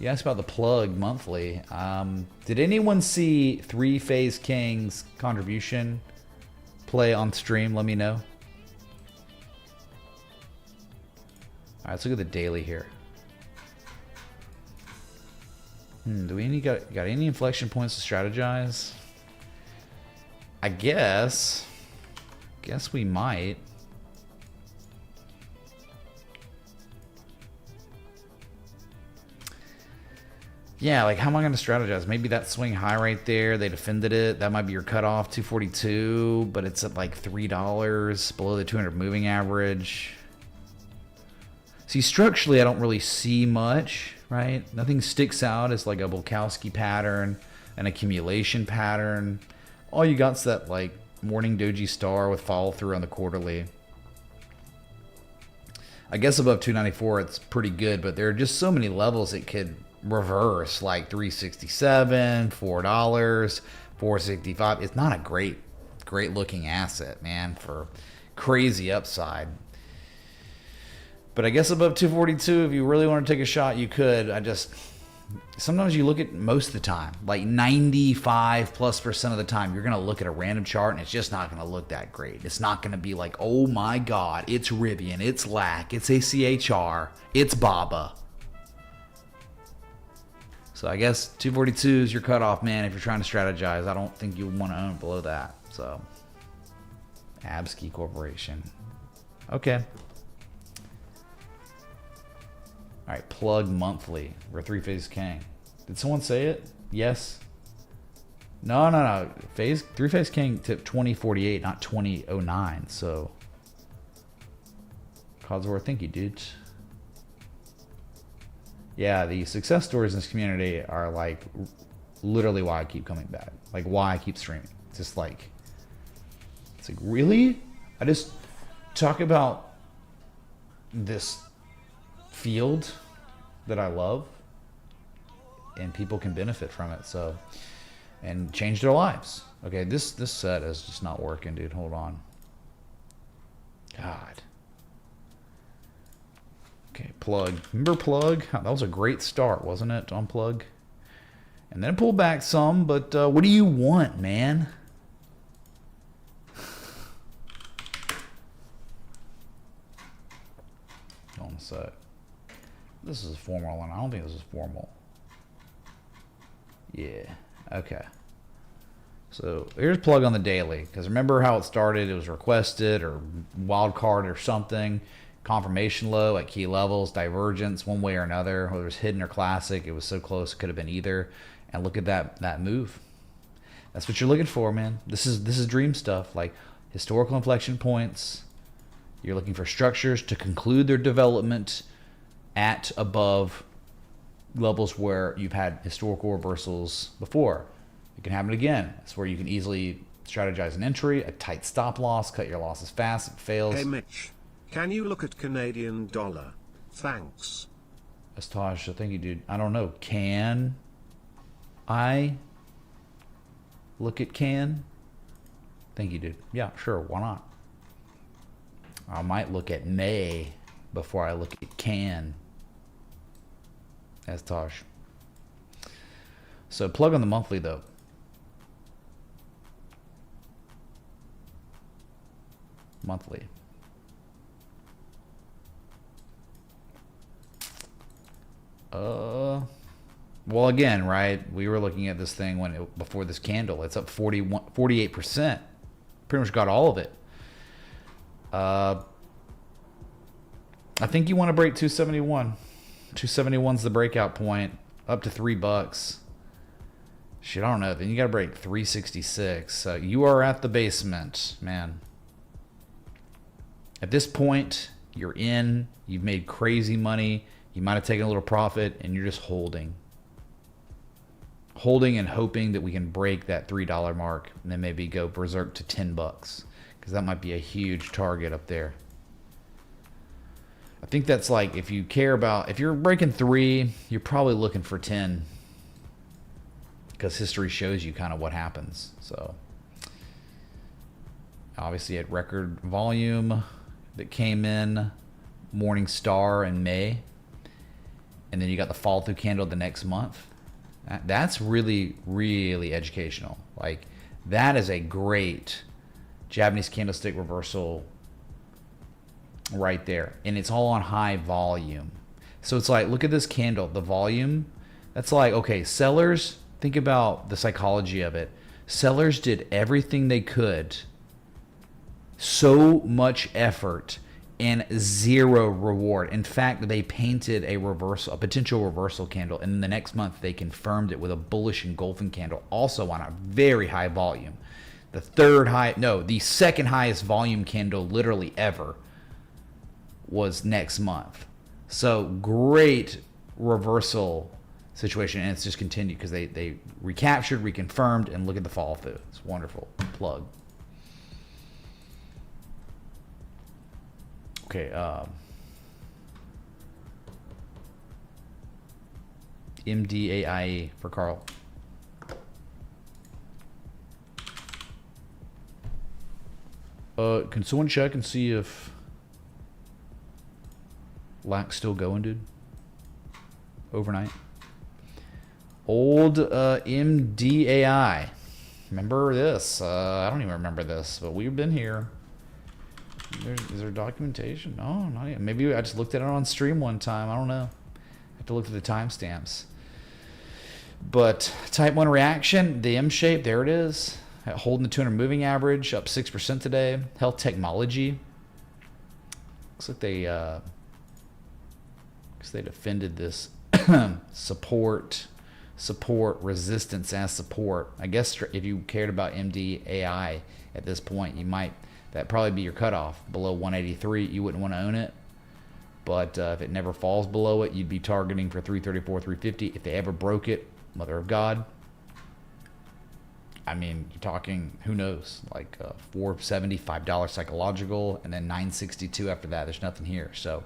You asked about the plug monthly. Did anyone see Three-phase Kang's contribution play on stream? Let me know. All right, let's look at the daily here. Do we got any inflection points to strategize? I guess we might. Yeah, like how am I going to strategize? Maybe that swing high right there, they defended it. That might be your cutoff, 242, but it's at like $3 below the 200 moving average. See, structurally, I don't really see much, right? Nothing sticks out as like a Bulkowski pattern, an accumulation pattern. All you got's that like morning doji star with follow through on the quarterly. I guess above 294, it's pretty good, but there are just so many levels it could reverse, like 367, $4, 465. It's not a great looking asset, man, for crazy upside. But I guess above 242, if you really want to take a shot, you could. Sometimes you look at most of the time, like 95+% of the time, you're going to look at a random chart and it's just not going to look that great. It's not going to be like, oh my God, it's Rivian, it's LAC, it's ACHR, it's BABA. So I guess 242 is your cutoff, man, if you're trying to strategize. I don't think you want to own below that. So, Absky Corporation. Okay. All right, plug monthly for three-phase Kang. Did someone say it? Yes? No. Three-phase Kang tipped 2048, not 2009. So, Codsworth, thank you, dude. Yeah, the success stories in this community are like literally why I keep coming back. Like why I keep streaming. It's like really? I just talk about this field that I love and people can benefit from it. So, and change their lives. Okay, this set is just not working, dude. Hold on. God. Okay, plug. Remember plug? That was a great start, wasn't it? On plug. And then pull back some, but what do you want, man? Hold on a sec. This is a formal one. I don't think this is formal. Yeah. Okay. So here's plug on the daily. Because remember how it started? It was requested or wild card or something. confirmation low at key levels, divergence one way or another, whether it was hidden or classic. It was so close, it could have been either. And look at that move. That's what you're looking for, man. This is dream stuff, like historical inflection points. You're looking for structures to conclude their development at above levels where you've had historical reversals before. It can happen again. It's where you can easily strategize an entry, a tight stop loss, cut your losses fast if it fails. Hey Mitch, can you look at Canadian dollar? Thanks. Astosh, thank you, dude. I don't know. Can I look at can? Thank you, dude. Yeah, sure. Why not? I might look at may before I look at can. As Tosh. So plug on the monthly though. Monthly. Well, again, right? We were looking at this thing before this candle. It's up 48%. Pretty much got all of it. I think you want to break 271. 271's the breakout point, up to $3. Shit, I don't know. Then you got to break 366. So you are at the basement, man. At this point, you're in. You've made crazy money. You might have taken a little profit, and you're just holding. Holding and hoping that we can break that $3 mark, and then maybe go berserk to $10, because that might be a huge target up there. I think that's like, if you care about, if you're breaking 3, you're probably looking for 10, because history shows you kind of what happens. So obviously at record volume that came in, Morning Star in May, and then you got the fall through candle the next month. That's really, really educational. Like, that is a great Japanese candlestick reversal right there. And it's all on high volume. So it's like, look at this candle, the volume. That's like, okay, sellers, think about the psychology of it. Sellers did everything they could, so much effort, and zero reward. In fact, they painted a potential reversal candle, and the next month they confirmed it with a bullish engulfing candle, also on a very high volume. The second highest volume candle literally ever was next month. So great reversal situation, and it's just continued because they recaptured, reconfirmed, and look at the fall through. It's wonderful. Plug. Okay, MDAIE for Carl. Can someone check and see if LAC's still going, dude? Overnight. Old MDAI. Remember this? I don't even remember this, but we've been here. Is there documentation? No, not yet. Maybe I just looked at it on stream one time. I don't know. I have to look at the timestamps. But type 1 reaction, the M shape, there it is. Holding the 200 moving average, up 6% today. Health technology. Looks like they defended this support, resistance as support. I guess if you cared about MDAI at this point, you might. That'd probably be your cutoff. Below 183, you wouldn't want to own it. But if it never falls below it, you'd be targeting for 334, 350. If they ever broke it, mother of God. I mean, you're talking, who knows, like $4.70, $5 psychological, and then $9.62 after that. There's nothing here. So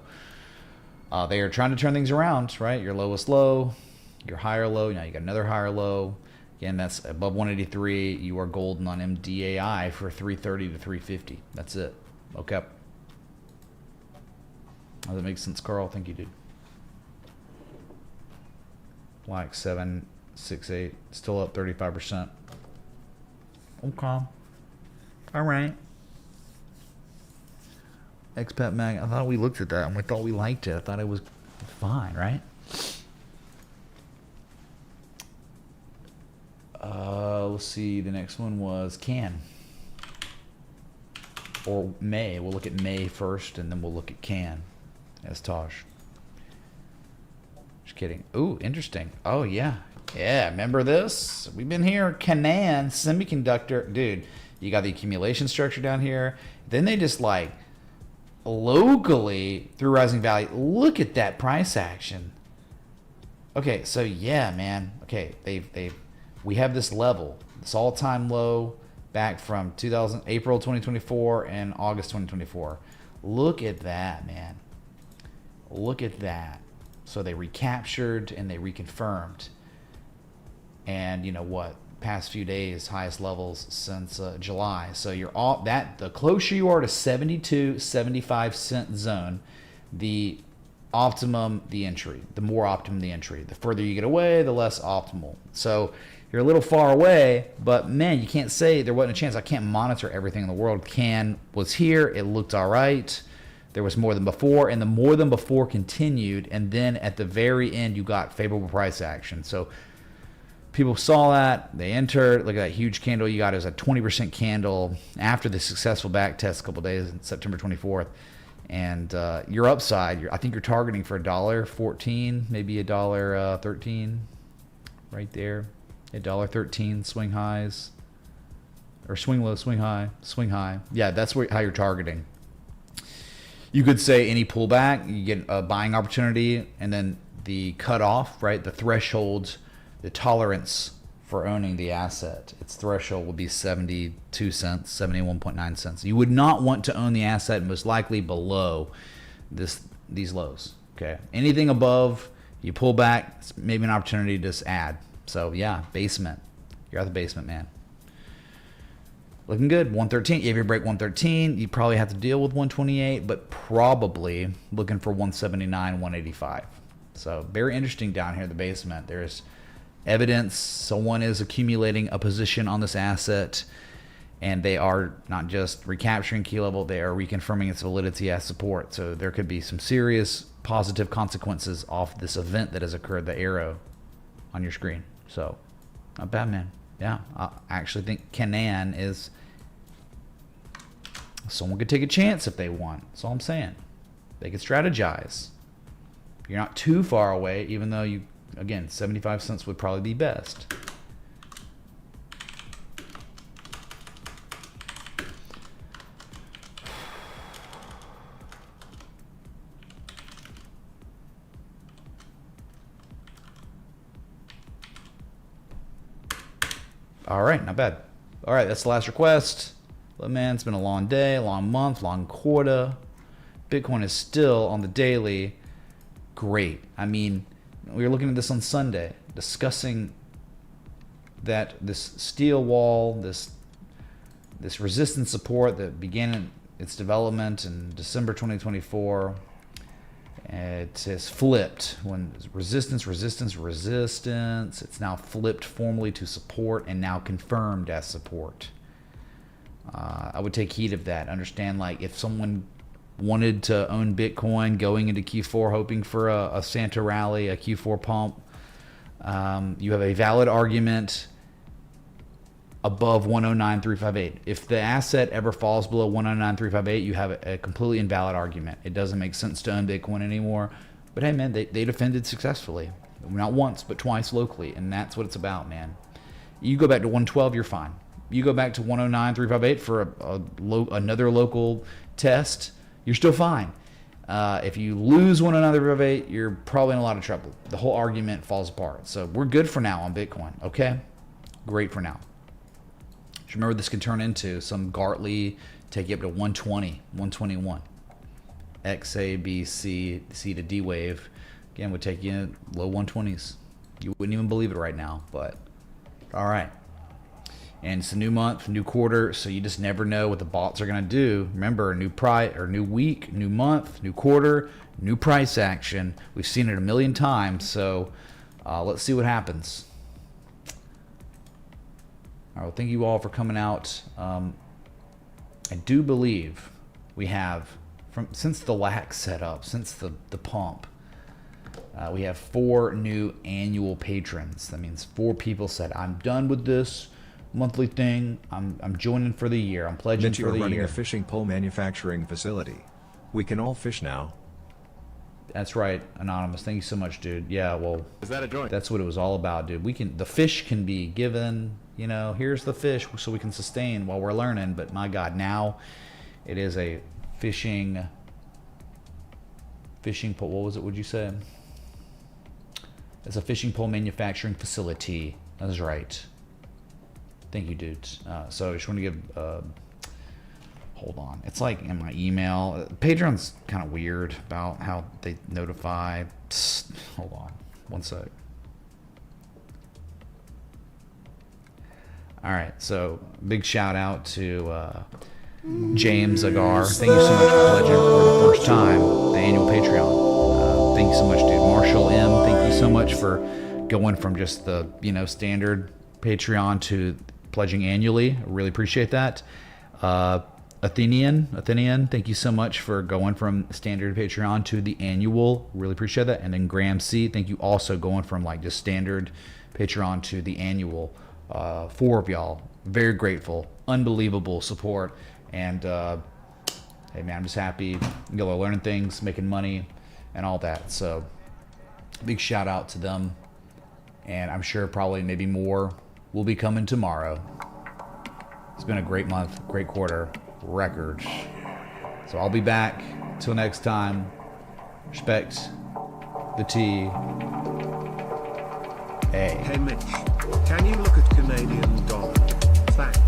they are trying to turn things around, right? Your lowest low, your higher low. Now you got another higher low. Again, that's above 183. You are golden on MDAI for 330 to 350. That's it. Okay. Does that make sense, Carl? Thank you, dude. Black 768, still up 35%. Okay. All right. Expat Mag. I thought we looked at that and we thought we liked it. I thought it was fine, right? Let's see. The next one was Can. Or May. We'll look at May first, and then we'll look at Can. That's Tosh. Just kidding. Ooh, interesting. Oh, yeah. Yeah, remember this? We've been here. Canaan Semiconductor. Dude, you got the accumulation structure down here. Then they just like locally through rising value. Look at that price action. Okay, so yeah, man. Okay, we have this level, this all-time low back from April 2024 and August 2024. Look at that, man. Look at that. So they recaptured and they reconfirmed. And you know what? Past few days, highest levels since July. So you're all that. The closer you are to 72, 75 cent zone, the optimum the entry. The more optimum the entry. The further you get away, the less optimal. So you're a little far away, but man, you can't say there wasn't a chance. I can't monitor everything in the world. Can was here. It looked all right. There was more than before, and the more than before continued, and then at the very end, you got favorable price action. So people saw that, they entered. Look at that huge candle you got. It was a 20% candle after the successful back test a couple of days, September 24th. And your upside, I think you're targeting for $1.14, maybe $1.13, right there. $1.13 swing highs, or swing low, swing high, swing high. Yeah, that's how you're targeting. You could say any pullback, you get a buying opportunity, and then the cutoff, right? The threshold, the tolerance for owning the asset, its threshold will be 72 cents, 71.9 cents. You would not want to own the asset most likely below these lows. Okay, anything above, you pull back, it's maybe an opportunity to just add. So yeah, basement. You're at the basement, man. Looking good. 113. If you break 113, you probably have to deal with 128, but probably looking for 179, 185. So very interesting down here in the basement. There's evidence someone is accumulating a position on this asset, and they are not just recapturing key level, they are reconfirming its validity as support. So there could be some serious positive consequences off this event that has occurred, the arrow on your screen. So not bad, man. Yeah, I actually think Canaan is someone could take a chance if they want. That's all I'm saying. They could strategize. You're not too far away, even though you, again, 75 cents would probably be best. All right, not bad. All right, that's the last request. But man, it's been a long day, long month, long quarter. Bitcoin is still on the daily. Great. I mean, we were looking at this on Sunday, discussing that this steel wall, this resistance support that began its development in December 2024. It has flipped when resistance. It's now flipped formally to support and now confirmed as support. I would take heed of that. Understand, like, if someone wanted to own Bitcoin going into Q4 hoping for a Santa rally, a Q4 pump, you have a valid argument above 109,358. If the asset ever falls below 109,358, you have a completely invalid argument. It doesn't make sense to own Bitcoin anymore. But hey, man, they defended successfully. Not once, but twice locally. And that's what it's about, man. You go back to 112, you're fine. You go back to 109,358 for another local test, you're still fine. If you lose 109,358, you're probably in a lot of trouble. The whole argument falls apart. So we're good for now on Bitcoin, okay? Great for now. Just remember, this can turn into some Quartley, take you up to 120, 121. X, A, B, C, C to D wave. Again, would take you low 120s. You wouldn't even believe it right now, but all right. And it's a new month, new quarter, so you just never know what the bots are going to do. Remember, new week, new month, new quarter, new price action. We've seen it a million times, so let's see what happens. All right, well, thank you all for coming out. I do believe we have, since the LAC setup, since the pump, we have 4 new annual patrons. That means 4 people said, I'm done with this monthly thing. I'm joining for the year. I'm pledging Mitch, for the you're running year. a fishing pole manufacturing facility. We can all fish now. That's right, Anonymous. Thank you so much, dude. Yeah, well, Is that a joint? that's what it was all about, dude. The fish can be given, here's the fish so we can sustain while we're learning. But my God, now it is a fishing pole. What was it? Would you say? It's a fishing pole manufacturing facility. That's right. Thank you, dudes. So I just want to give, hold on. It's like in my email. Patreon's kind of weird about how they notify. Hold on. One sec. All right. So big shout out to James Agar. Thank you so much for pledging for the first time the annual Patreon. Thank you so much, dude. Marshall M. Thank you so much for going from just the standard Patreon to pledging annually. I really appreciate that. Athenian, thank you so much for going from standard Patreon to the annual. Really appreciate that. And then Graham C, thank you also going from like just standard Patreon to the annual. 4 of y'all, very grateful, unbelievable support. And hey man, I'm just happy y'all are learning things, making money, and all that. So big shout out to them. And I'm sure probably maybe more will be coming tomorrow. It's been a great month, great quarter, record. So I'll be back. Till next time, respect the T. A. Hey Mitch, can you look at Canadian dollar? Thanks.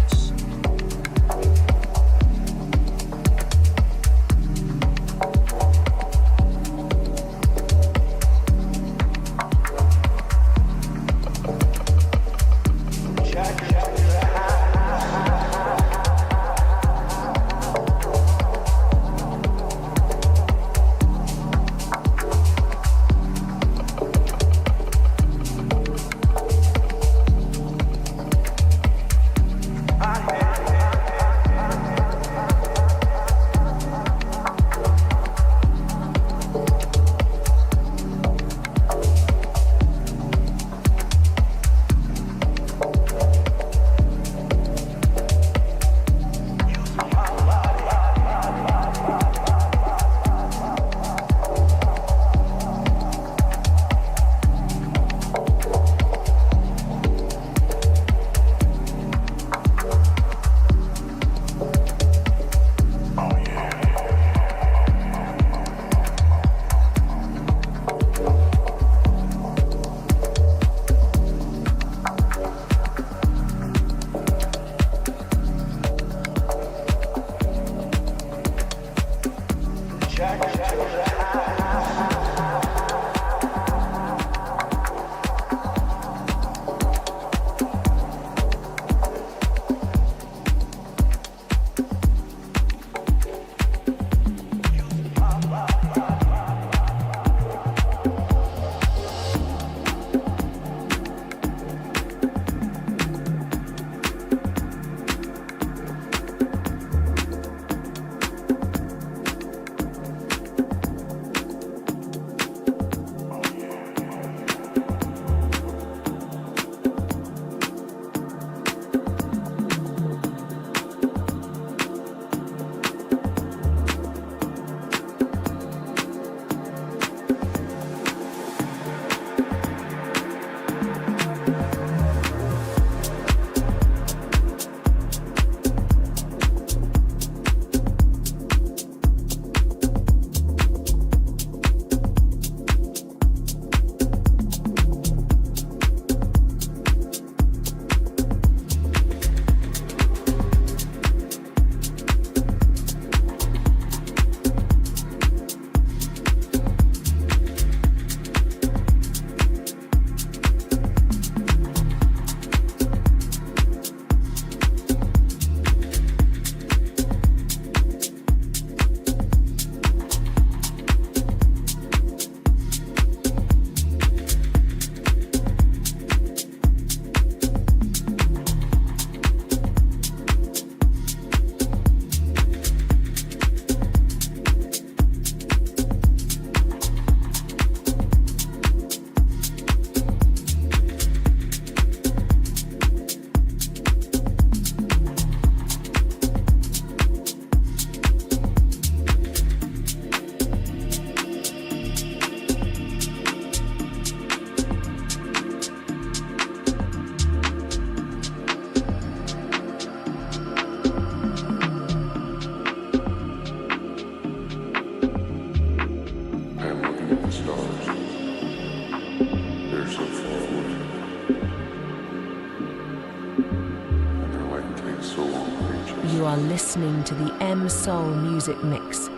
are listening to the M Soul Music Mix,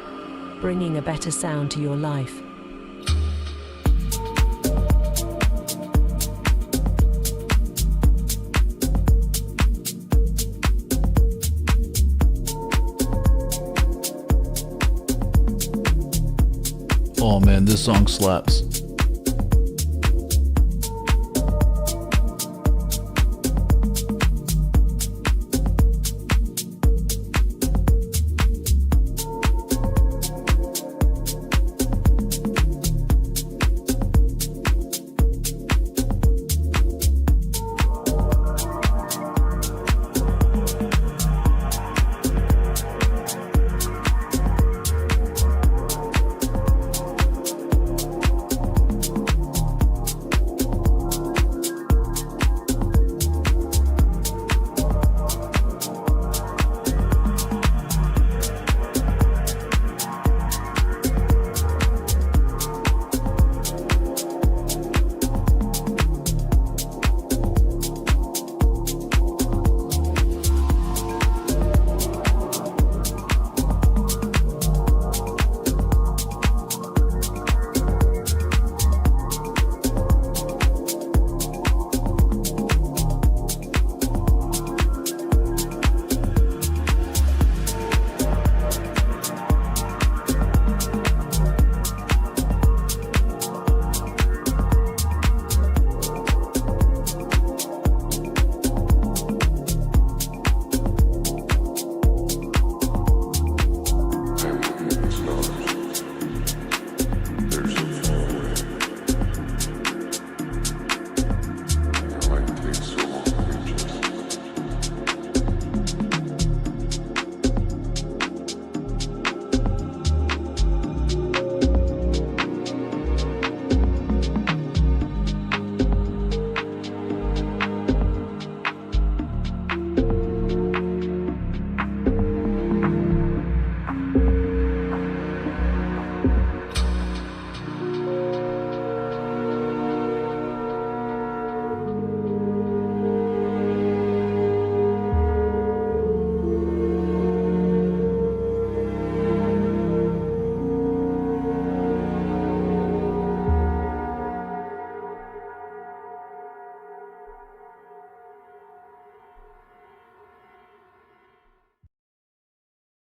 bringing a better sound to your life. Oh man, this song slaps.